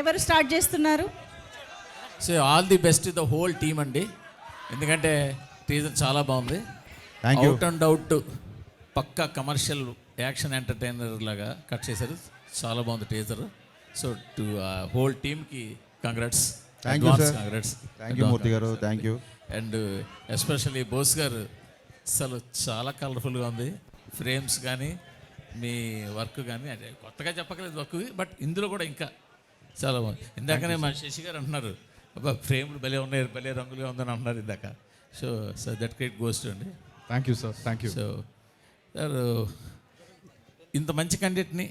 ఎవరు స్టార్ట్ చేస్తున్నారు? So all the best the whole team అండి, ఎందుకంటే టీజర్ చాలా బాగుంది. అవుట్ అండ్ అవుట్ పక్కా కమర్షియల్ యాక్షన్ ఎంటర్టైనర్ లాగా కట్ చేశారు, చాలా బాగుంది టీజర్. సో టు హోల్ టీమ్కి congrats, congrats. Thank you Murthy గారు, thank you. And especially Bose గారు అసలు చాలా కలర్ఫుల్గా ఉంది, ఫ్రేమ్స్ కానీ మీ వర్క్ కానీ, అంటే కొత్తగా చెప్పకలేదు వర్క్, బట్ ఇందులో కూడా ఇంకా చాలా బాగుంది. ఇందాకనే మా శశి గారు అంటున్నారు, అబ్బా ఫ్రేమ్లు భలే ఉన్నాయి, భలే రంగులుగా ఉందని అంటున్నారు ఇందాక. So so that credit goes to అండి. Thank you sir, thank you. So sir ఇంత మంచి కంటెంట్ని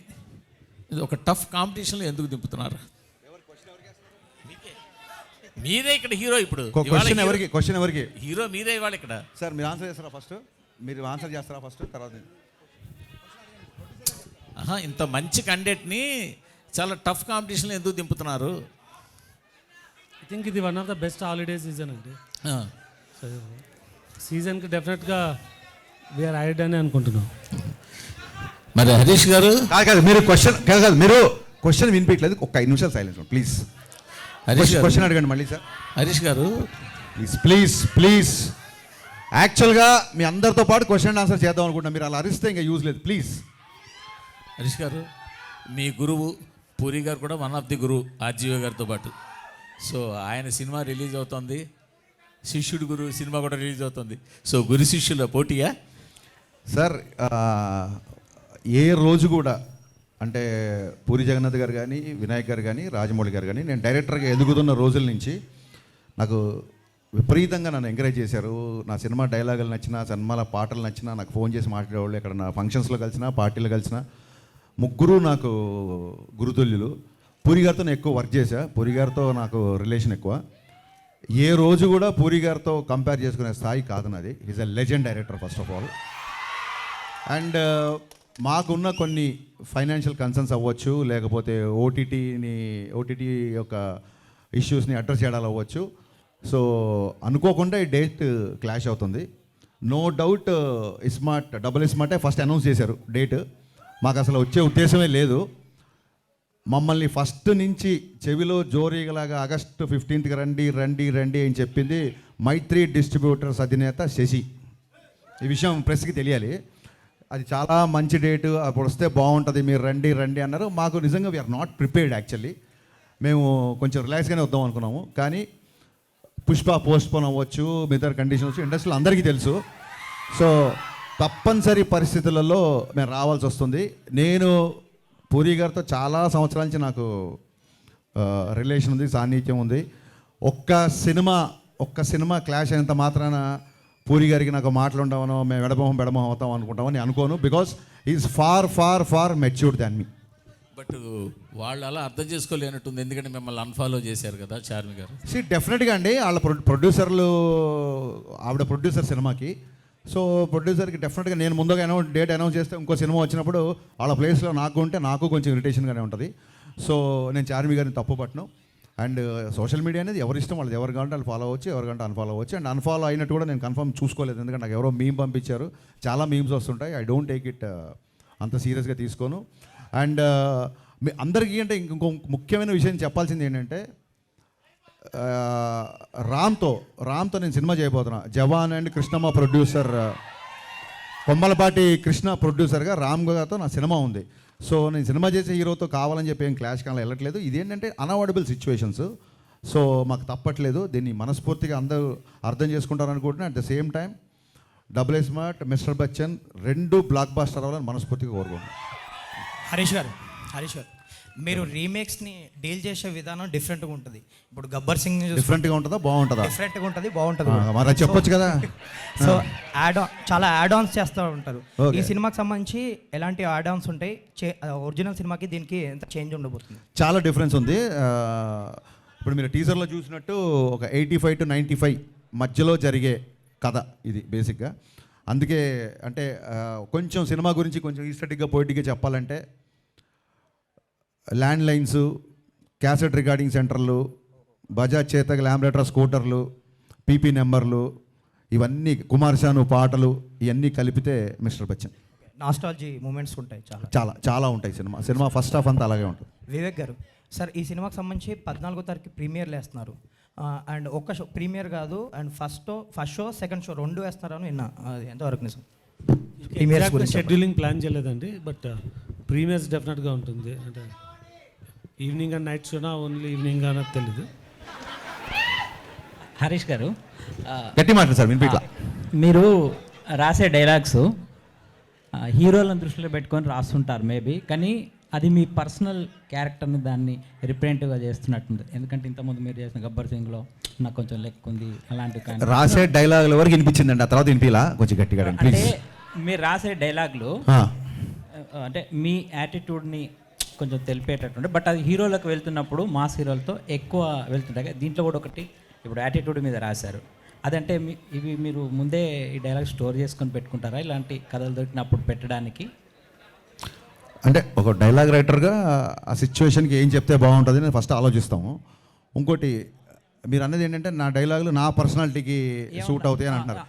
ఇది ఒక టఫ్ కాంపిటీషన్లో ఎందుకు దింపుతున్నారు? మీరే ఇక్కడ హీరో, ఇప్పుడు క్వశ్చన్ ఎవరికి? హీరో మీరే ఇవాళ ఇక్కడ. సార్ మీరు ఆన్సర్ చేస్తారా ఫస్ట్? మీరు ఆన్సర్ చేస్తారా ఫస్ట్, తర్వాత? ఇంత మంచి కంటెంట్ని చాలా టఫ్ కాంపిటీషన్లో ఎందుకు దింపుతున్నారు? ఐ థింక్ ఇది one of the best holiday season అండి. సీజన్కి డెఫినెట్గా వీఆర్ యాడెడ్ అని అనుకుంటున్నాం. మరి హరీష్ గారు కాదు, మీరు క్వశ్చన్ వినిపించలేదు, ఒక 5 నిమిషాలు సైలెన్స్ ప్లీజ్. క్వశ్చన్ అడగండి మళ్ళీ సార్. హరీష్ గారు ప్లీజ్ యాక్చువల్గా మీ అందరితో పాటు క్వశ్చన్ అండ్ ఆన్సర్ చేద్దాం అనుకుంటున్నా, మీరు అలా అరిస్తే ఇంకా యూజ్ లేదు ప్లీజ్. హరీష్ గారు మీ గురువు పూరి గారు కూడా వన్ ఆఫ్ ది గురువు ఆర్జీవి గారితో పాటు. సో ఆయన సినిమా రిలీజ్ అవుతుంది, శిష్యుడు గురు సినిమా కూడా రిలీజ్ అవుతుంది. సో గురు శిష్యుల పోటీయా సార్? ఏ రోజు కూడా అంటే పూరి జగన్నాథ్ గారు కానీ, వినాయక్ గారు కానీ, రాజమౌళి గారు కానీ, నేను డైరెక్టర్గా ఎదుగుతున్న రోజుల నుంచి నాకు విపరీతంగా నన్ను ఎంకరేజ్ చేశారు. నా సినిమా డైలాగులు నచ్చినా, సినిమాల పాటలు నచ్చినా నాకు ఫోన్ చేసి మాట్లాడేవాళ్ళు. ఎక్కడ నా ఫంక్షన్స్లో కలిసినా, పార్టీలో కలిసినా ముగ్గురు నాకు గురుతుల్యులు. పూరి గారితో నేను ఎక్కువ వర్క్ చేశా, పూరి గారితో నాకు రిలేషన్ ఎక్కువ. ఏ రోజు కూడా పూరి గారితో కంపేర్ చేసుకునే స్థాయి కాదు నాది. Is a legend director first of all. And మాకున్న కొన్ని ఫైనాన్షియల్ కన్సర్న్స్ అవ్వచ్చు, లేకపోతే ఓటీటీ యొక్క ఇష్యూస్ని అడ్రస్ చేయడాలు అవ్వచ్చు. సో అనుకోకుండా ఈ డేట్ క్లాష్ అవుతుంది. నో డౌట్ డబుల్ స్మార్టే ఫస్ట్ అనౌన్స్ చేశారు డేట్. మాకు అసలు వచ్చే ఉద్దేశమే లేదు. మమ్మల్ని ఫస్ట్ నుంచి చెవిలో జోరీగలాగా ఆగస్టు 15th రండి అని చెప్పింది మైత్రి డిస్ట్రిబ్యూటర్స్ అధినేత శశి. ఈ విషయం ప్రెస్కి తెలియాలి. అది చాలా మంచి డేటు, అప్పుడు వస్తే బాగుంటుంది, మీరు రండి అన్నారు. మాకు నిజంగా వీఆర్ నాట్ ప్రిపేర్డ్ యాక్చువల్లీ. మేము కొంచెం రిలాక్స్గానే వద్దాం అనుకున్నాము, కానీ పుష్ప పోస్ట్పోన్ అవ్వచ్చు, మిగతా కండిషన్స్ ఇండస్ట్రీలో అందరికీ తెలుసు. సో తప్పనిసరి పరిస్థితులలో మేము రావాల్సి వస్తుంది. నేను పూరి గారితో చాలా సంవత్సరాల నుంచి నాకు రిలేషన్ ఉంది, సాన్నిధ్యం ఉంది. ఒక్క సినిమా క్లాష్ అయినంత మాత్రాన పూరి గారికి నాకు మాటలు ఉండవనో, మేము ఎడమొహం అవుతాం అనుకుంటామని అనుకోను. Because is far matured than me. But వాళ్ళు అలా అర్థం చేసుకోలేనట్టుంది, ఎందుకంటే మిమ్మల్ని అన్ఫాలో చేశారు కదా చార్మి గారు. డెఫినెట్గా అండి, వాళ్ళ ప్రొడ్యూసర్లు, ఆవిడ ప్రొడ్యూసర్ సినిమాకి. సో ప్రొడ్యూసర్కి డెఫినెట్గా నేను ముందుగా డేట్ అనౌన్స్ చేస్తే ఇంకో సినిమా వచ్చినప్పుడు వాళ్ళ ప్లేస్లో నాకు ఉంటే నాకు కొంచెం ఇరిటేషన్గానే ఉంటుంది. సో నేను చార్మి గారిని తప్పు పట్టను. అండ్ సోషల్ మీడియా అనేది ఎవరి ఇష్టం, వాళ్ళది. ఎవరు కావాలంటే వాళ్ళు ఫాలో అవ్వచ్చు, ఎవరికంటే అన్ఫాలో అవ్వచ్చు. అండ్ అన్ఫాలో అయినట్టు కూడా నేను కన్ఫర్మ్ చూసుకోలేదు, ఎందుకంటే నాకు ఎవరో మీమ్ పంపించారు. చాలా మీమ్స్ వస్తుంటాయి, ఐ డోంట్ టేక్ ఇట్ అంత సీరియస్గా తీసుకోను. అండ్ మీ అందరికీ అంటే ఇంకో ముఖ్యమైన విషయం చెప్పాల్సింది ఏంటంటే, రామ్తో నేను సినిమా చేయబోతున్నా. జవాన్ అండ్ కృష్ణమ్మ ప్రొడ్యూసర్, కొమ్మలపాటి కృష్ణ ప్రొడ్యూసర్గా రామ్ గారితో నా సినిమా ఉంది. సో నేను సినిమా చేసే హీరోతో కావాలని చెప్పి ఏం క్లాష్ కావాలి వెళ్ళట్లేదు. ఇదేంటంటే అన్అవాయిడబుల్ సిచ్యువేషన్స్. సో మాకు తప్పట్లేదు, దీన్ని మనస్ఫూర్తిగా అందరూ అర్థం చేసుకుంటారు అనుకుంటున్నా. At the same time double smart, mister Bachchan రెండు బ్లాక్ బాస్టర్ అవ్వాలని మనస్ఫూర్తిగా కోరుకుంటున్నాను. హరీష్ గారు మీరు రీమేక్స్ని డీల్ చేసే విధానం డిఫరెంట్గా ఉంటుంది. ఇప్పుడు గబ్బర్ సింగ్ డిఫరెంట్గా ఉంటుందా, బాగుంటుందా? డిఫరెంట్గా ఉంటుంది, బాగుంటుంది. మరి చెప్పొచ్చు కదా. సో చాలా యాడ్ ఆన్స్ చేస్తూ ఉంటారు. ఈ సినిమాకి సంబంధించి ఎలాంటి యాడ్ ఆన్స్ ఉంటాయి? ఒరిజినల్ సినిమాకి దీనికి ఎంత చేంజ్ ఉండబోతుంది? చాలా డిఫరెన్స్ ఉంది. ఇప్పుడు మీరు టీజర్లో చూసినట్టు ఒక 85 to 95 మధ్యలో జరిగే కథ ఇది బేసిక్గా. అందుకే అంటే కొంచెం సినిమా గురించి కొంచెం ఈస్టెటిక్గా పోయిటిక్గా చెప్పాలంటే, ల్యాండ్ లైన్స్, క్యాసెట్ రికార్డింగ్ సెంటర్లు, బజాజ్ చేతక్ ల్యాంబ్రేటర్ స్కూటర్లు, పీపీ నెంబర్లు, ఇవన్నీ కుమార్ శాను పాటలు, ఇవన్నీ కలిపితే మిస్టర్ బచ్చన్. నాస్టాలజీ మూమెంట్స్ ఉంటాయి, చాలా చాలా చాలా ఉంటాయి. సినిమా ఫస్ట్ హాఫ్ అంతా అలాగే ఉంటుంది. వివేక్ గారు, సార్ ఈ సినిమాకి సంబంధించి 14వ తారీఖు ప్రీమియర్లు వేస్తున్నారు. అండ్ ఒక్క షో ప్రీమియర్ కాదు, and first show second show 2 వేస్తున్నారని విన్నా. అది ఎంతవరకు నిజం? ప్రీమియర్స్ గురించి షెడ్యూలింగ్ ప్లాన్ చేయలేదండి, బట్ ప్రీమియర్స్ డెఫినెట్గా ఉంటుంది. అంటే ఈవినింగ్ అండ్ నైట్ షోనా ఓన్లీ ఈవినింగ్ అన్నది తెలీదు. హరీష్ గారు, గట్టి మాట సార్ వినిపిట్లా. మీరు రాసే డైలాగ్స్ హీరోలను దృష్టిలో పెట్టుకొని రాస్తుంటారు మేబీ, కానీ అది మీ పర్సనల్ క్యారెక్టర్ని దాన్ని రిప్రజెంటివ్గా చేస్తున్నట్టుంది. ఎందుకంటే ఇంతకుముందు మీరు చేసిన గబ్బర్ సింగ్లో నాకు కొంచెం లెక్క ఉంది అలాంటివి, కానీ రాసే డైలాగుల వరకు వినిపించిందండి, ఆ తర్వాత వినిపిలా కొంచెం గట్టిగా అంటే మీరు రాసే డైలాగులు అంటే మీ యాటిట్యూడ్ని కొంచెం తెలిపేటట్టుండే, బట్ అది హీరోలకు వెళ్తున్నప్పుడు మాస్ హీరోలతో ఎక్కువ వెళ్తుంటాయి. దీంట్లో కూడా ఒకటి ఇప్పుడు యాటిట్యూడ్ మీద రాశారు. అదంటే ఇవి మీరు ముందే ఈ డైలాగ్ స్టోర్ చేసుకొని పెట్టుకుంటారా ఇలాంటి కథలు దొరికినప్పుడు పెట్టడానికి? అంటే ఒక డైలాగ్ రైటర్గా ఆ సిచ్యువేషన్కి ఏం చెప్తే బాగుంటుంది నేను ఫస్ట్ ఆలోచిస్తాము. ఇంకోటి మీరు అన్నది ఏంటంటే నా డైలాగులు నా పర్సనాలిటీకి సూట్ అవుతాయి అని అంటున్నారు.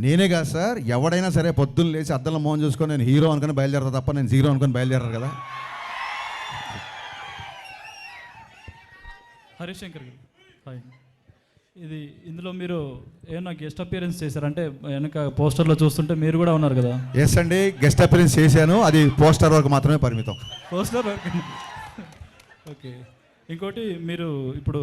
నేనే కాదు సార్, ఎవడైనా సరే పొద్దున్న లేచి అద్దంలో మోహన్ చూసుకొని నేను హీరో అనుకుని బయలుదేరతా తప్ప నేను జీరో అనుకుని బయలుదేరారు కదా. హరీష్ శంకర్ గారు, హాయ్. ఇందులో మీరు ఏమన్నా గెస్ట్ అపియరెన్స్ చేశారంటే వెనక పోస్టర్లో చూస్తుంటే మీరు కూడా ఉన్నారు కదా? ఎస్ అండి, గెస్ట్ అపియరెన్స్ చేశాను, అది పోస్టర్ వరకు మాత్రమే పరిమితం. Poster okay. ఇంకోటి మీరు ఇప్పుడు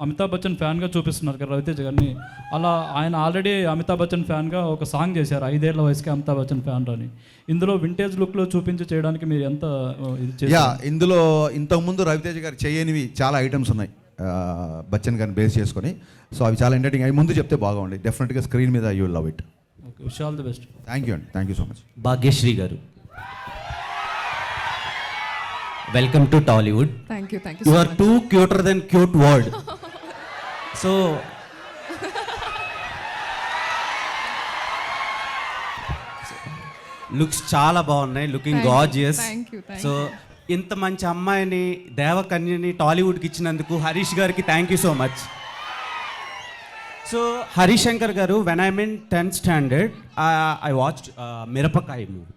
అమితాబ్ బచ్చన్ ఫ్యాన్గా చూపిస్తున్నారు కదా రవితేజ గారిని. అలా ఆయన ఆల్రెడీ అమితాబ్ బచ్చన్ ఫ్యాన్గా ఒక సాంగ్ చేశారు 5 ఏళ్ల వయసుకి అమితాబ్ బచ్చన్ ఫ్యాన్ అని. ఇందులో వింటేజ్ లుక్లో చూపించి చేయడానికి మీరు ఎంత ఇందులో ఇంతకుముందు రవితేజ గారు చేయనివి చాలా ఐటమ్స్ ఉన్నాయి బచ్చన్ గారిని బేస్ చేసుకొని. సో అవి చాలా ఎంటర్టైనింగ్, అవి ముందు చెప్తే బాగుంది. డెఫినెట్గా స్క్రీన్ మీద you will love it. Okay, wish all the best. Thank you అండి, thank you so much. Bhagyashree గారు, welcome to Tollywood. Thank you You so are much. too cuter than cute word. So looks చాలా బాగున్నాయి, looking Thank you, gorgeous. thank you, thank so ఇంత మంచి అమ్మాయిని దేవకన్యని టాలీవుడ్కి ఇచ్చినందుకు హరీష్ గారికి thank you so much. So Harish Shankar గారు, when I mean 10th standard I watched Mirapakaya movie.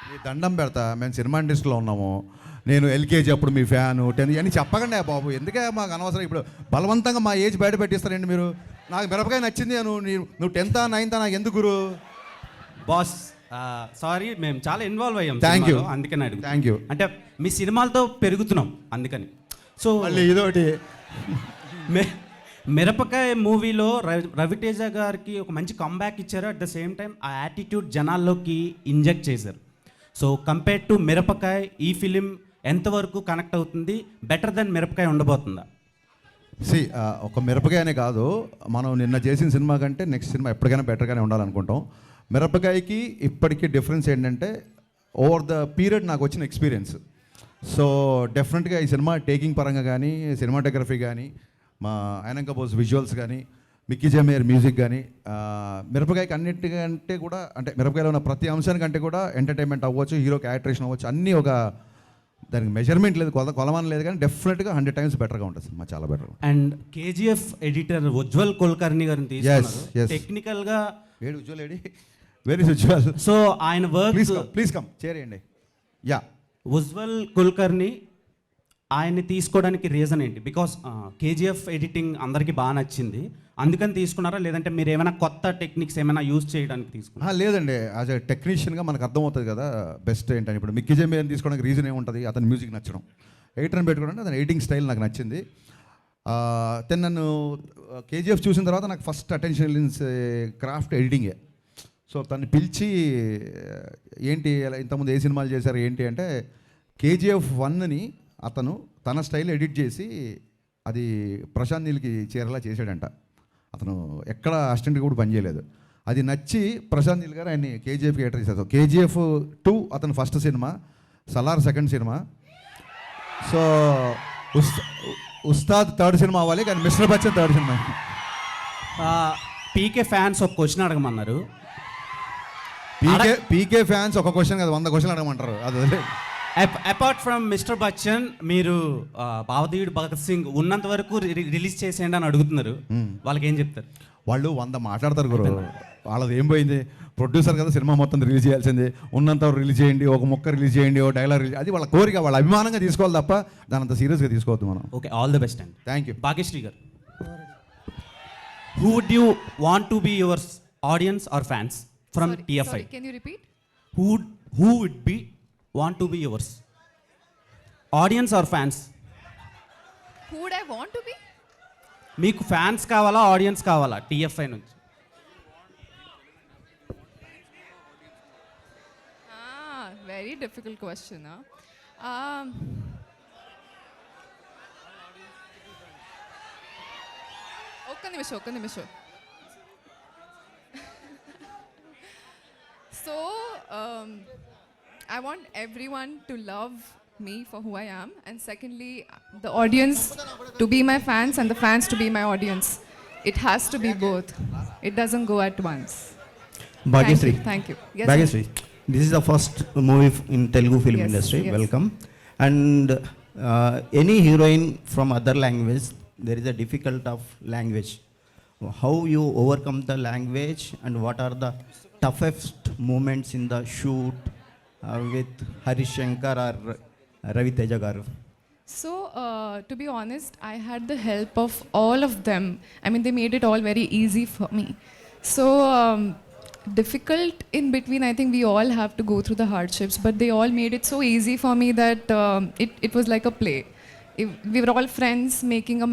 మీ దండం పెడతా, మేము సినిమా ఇండస్ట్రీలో ఉన్నాము. నేను ఎల్కేజీ అప్పుడు మీ ఫ్యాను 10 అని చెప్పకండి బాబు, ఎందుకే మాకు అనవసరం. ఇప్పుడు బలవంతంగా మా ఏజ్ బయట పెట్టిస్తారండి మీరు. నాకు మిరపకాయ నచ్చింది, నువ్వు 10th 9th నాకు ఎందుకు గురు? బాస్ సారీ, మేము చాలా ఇన్వాల్వ్ అయ్యాం. థ్యాంక్ యూ, అందుకని అడుగు. Thank you. అంటే మీ సినిమాలతో పెరుగుతున్నాం అందుకని. సో మళ్ళీ ఇదొకటి. మిరపకాయ మూవీలో రవితేజ గారికి ఒక మంచి కంబ్యాక్ ఇచ్చారు. అట్ ద సేమ్ టైం ఆ యాటిట్యూడ్ జనాల్లోకి ఇంజెక్ట్ చేశారు. సో కంపేర్ టు మిరపకాయ ఈ ఫిలిం ఎంతవరకు కనెక్ట్ అవుతుంది? బెటర్ దెన్ మిరపకాయ ఉండబోతుందా? ఒక మిరపకాయనే కాదు, మనం నిన్న చేసిన సినిమా కంటే నెక్స్ట్ సినిమా ఎప్పటికైనా బెటర్గానే ఉండాలనుకుంటాం. మిరపకాయకి ఇప్పటికీ డిఫరెన్స్ ఏంటంటే ఓవర్ ద పీరియడ్ నాకు వచ్చిన ఎక్స్పీరియన్స్. సో డెఫినెట్గా ఈ సినిమా టేకింగ్ పరంగా కానీ, సినిమాటోగ్రఫీ కానీ, మా ఐనంక బోస్ విజువల్స్ కానీ, మిక్కీ జమేర్ మ్యూజిక్ కానీ, మిరపకాయకి అన్నిటికంటే కూడా, అంటే మిరపకాయలో ఉన్న ప్రతి అంశానికంటే కూడా ఎంటర్టైన్మెంట్ అవ్వచ్చు, హీరో క్యారెక్టరేషన్ అవ్వచ్చు, అన్నీ ఒక దానికి మెజర్మెంట్ లేదు, కొలమానం లేదు, కానీ డెఫినెట్గా 100 times బెటర్గా ఉంటుంది సినిమా, చాలా better. And KGF editor Ujjwal Kulkarni గారిని తీసుకున్నారు. టెక్నికల్గా వేడి Ujjwal AD, very Ujjwal. So ఆయన వర్క్, ప్లీజ్ కమ్ చేయండి. యా, ఉజ్వల్ కుల్కర్ని ఆయన్ని తీసుకోవడానికి రీజన్ ఏంటి? బికాస్ కేజీఎఫ్ ఎడిటింగ్ అందరికీ బాగా నచ్చింది, అందుకని తీసుకున్నారా? లేదంటే మీరు ఏమైనా కొత్త టెక్నిక్స్ ఏమైనా యూజ్ చేయడానికి తీసుకున్నారా? లేదండి, యాజ్ ఎ టెక్నీషియన్గా మనకు అర్థమవుతుంది కదా బెస్ట్ ఏంటని. ఇప్పుడు మిక్కీ జమేర్ని తీసుకోవడానికి రీజన్ ఏముంటుంది? అతని మ్యూజిక్ నచ్చడం, ఎడిటర్ని పెట్టుకోవడానికి అతని ఎడిటింగ్ స్టైల్ నాకు నచ్చింది. దెన్ నన్ను కేజీఎఫ్ చూసిన తర్వాత నాకు ఫస్ట్ అటెన్షన్ క్రాఫ్ట్ ఎడిటింగే. సో తను పిలిచి ఏంటి ఇంతకుముందు ఏ సినిమాలు చేశారు ఏంటి అంటే, కేజీఎఫ్ 1ని అతను తన స్టైల్ ఎడిట్ చేసి అది ప్రశాంత్ నీల్కి చేరేలా చేశాడంట. అతను ఎక్కడ అసిస్టెంట్గా కూడా పనిచేయలేదు. అది నచ్చి ప్రశాంత్ నీల్ గారు ఆయన్ని కేజీఎఫ్కి ఎంటర్ చేశారు. కేజీఎఫ్ 2 అతను ఫస్ట్ సినిమా, సలార్ సెకండ్ సినిమా. సో ఉస్తాద్ థర్డ్ సినిమా అవ్వాలి, కానీ మిస్టర్ బచ్చన్ థర్డ్ సినిమా. పీకే ఫ్యాన్స్ ఒక క్వశ్చన్ అడగమన్నారు. పీకే ఫ్యాన్స్ ఒక క్వశ్చన్ కదా 100 క్వశ్చన్లు అడగమంటారు. అది అపార్ట్ ఫ్రమ్ మిస్టర్ బచ్చన్, మీరు భావదేవుడు భగత్ సింగ్ ఉన్నంత వరకు రిలీజ్ చేసేయండి అని అడుగుతున్నారు. వాళ్ళకి ఏం చెప్తారు? వాళ్ళు 100 మాట్లాడతారు గురు, వాళ్ళది ఏం పోయింది, ప్రొడ్యూసర్ కదా సినిమా మొత్తం రిలీజ్ చేయాల్సిందే, ఉన్నంత రిలీజ్ చేయండి, ఒక ముక్క రిలీజ్ చేయండి, ఒక డైలాగ్ రిలీజ్, అది వాళ్ళ కోరిక, వాళ్ళ అభిమానంగా తీసుకోవాలి తప్ప దాని అంత సీరియస్గా తీసుకోవద్దు మనం. ఓకే, ఆల్ ది బెస్ట్ అండి. Thank you. భాగ్యశ్రీ గారు, who would you want to be your audience or fans from TFI? Sorry, can you repeat? Who would be want to be yours? Audience or fans? Who would I want to be? మీకు fans కావాలా, audience కావాలా TFI నుంచి? Very difficult question. ఒక్క నిమిషం. So, I want everyone to love me for who I am, and secondly, the audience to be my fans and the fans to be my audience. It has to be both. It doesn't go at once. Bhagyasri. Thank you. Yes, Bhagyasri, this is the first movie in Telugu film Yes, industry. yes. Welcome. And any heroine from other language, there is a difficult of language. How you overcome the language, and what are the toughest moments in the shoot with Harish Shankar or Ravi Teja garu? So, to be honest, I had the help of all of them. I mean, they made it all very easy for me. So, difficult in between, I think we all have to go through the hardships, but they all made it so easy for me that it was like a play. We were all friends making a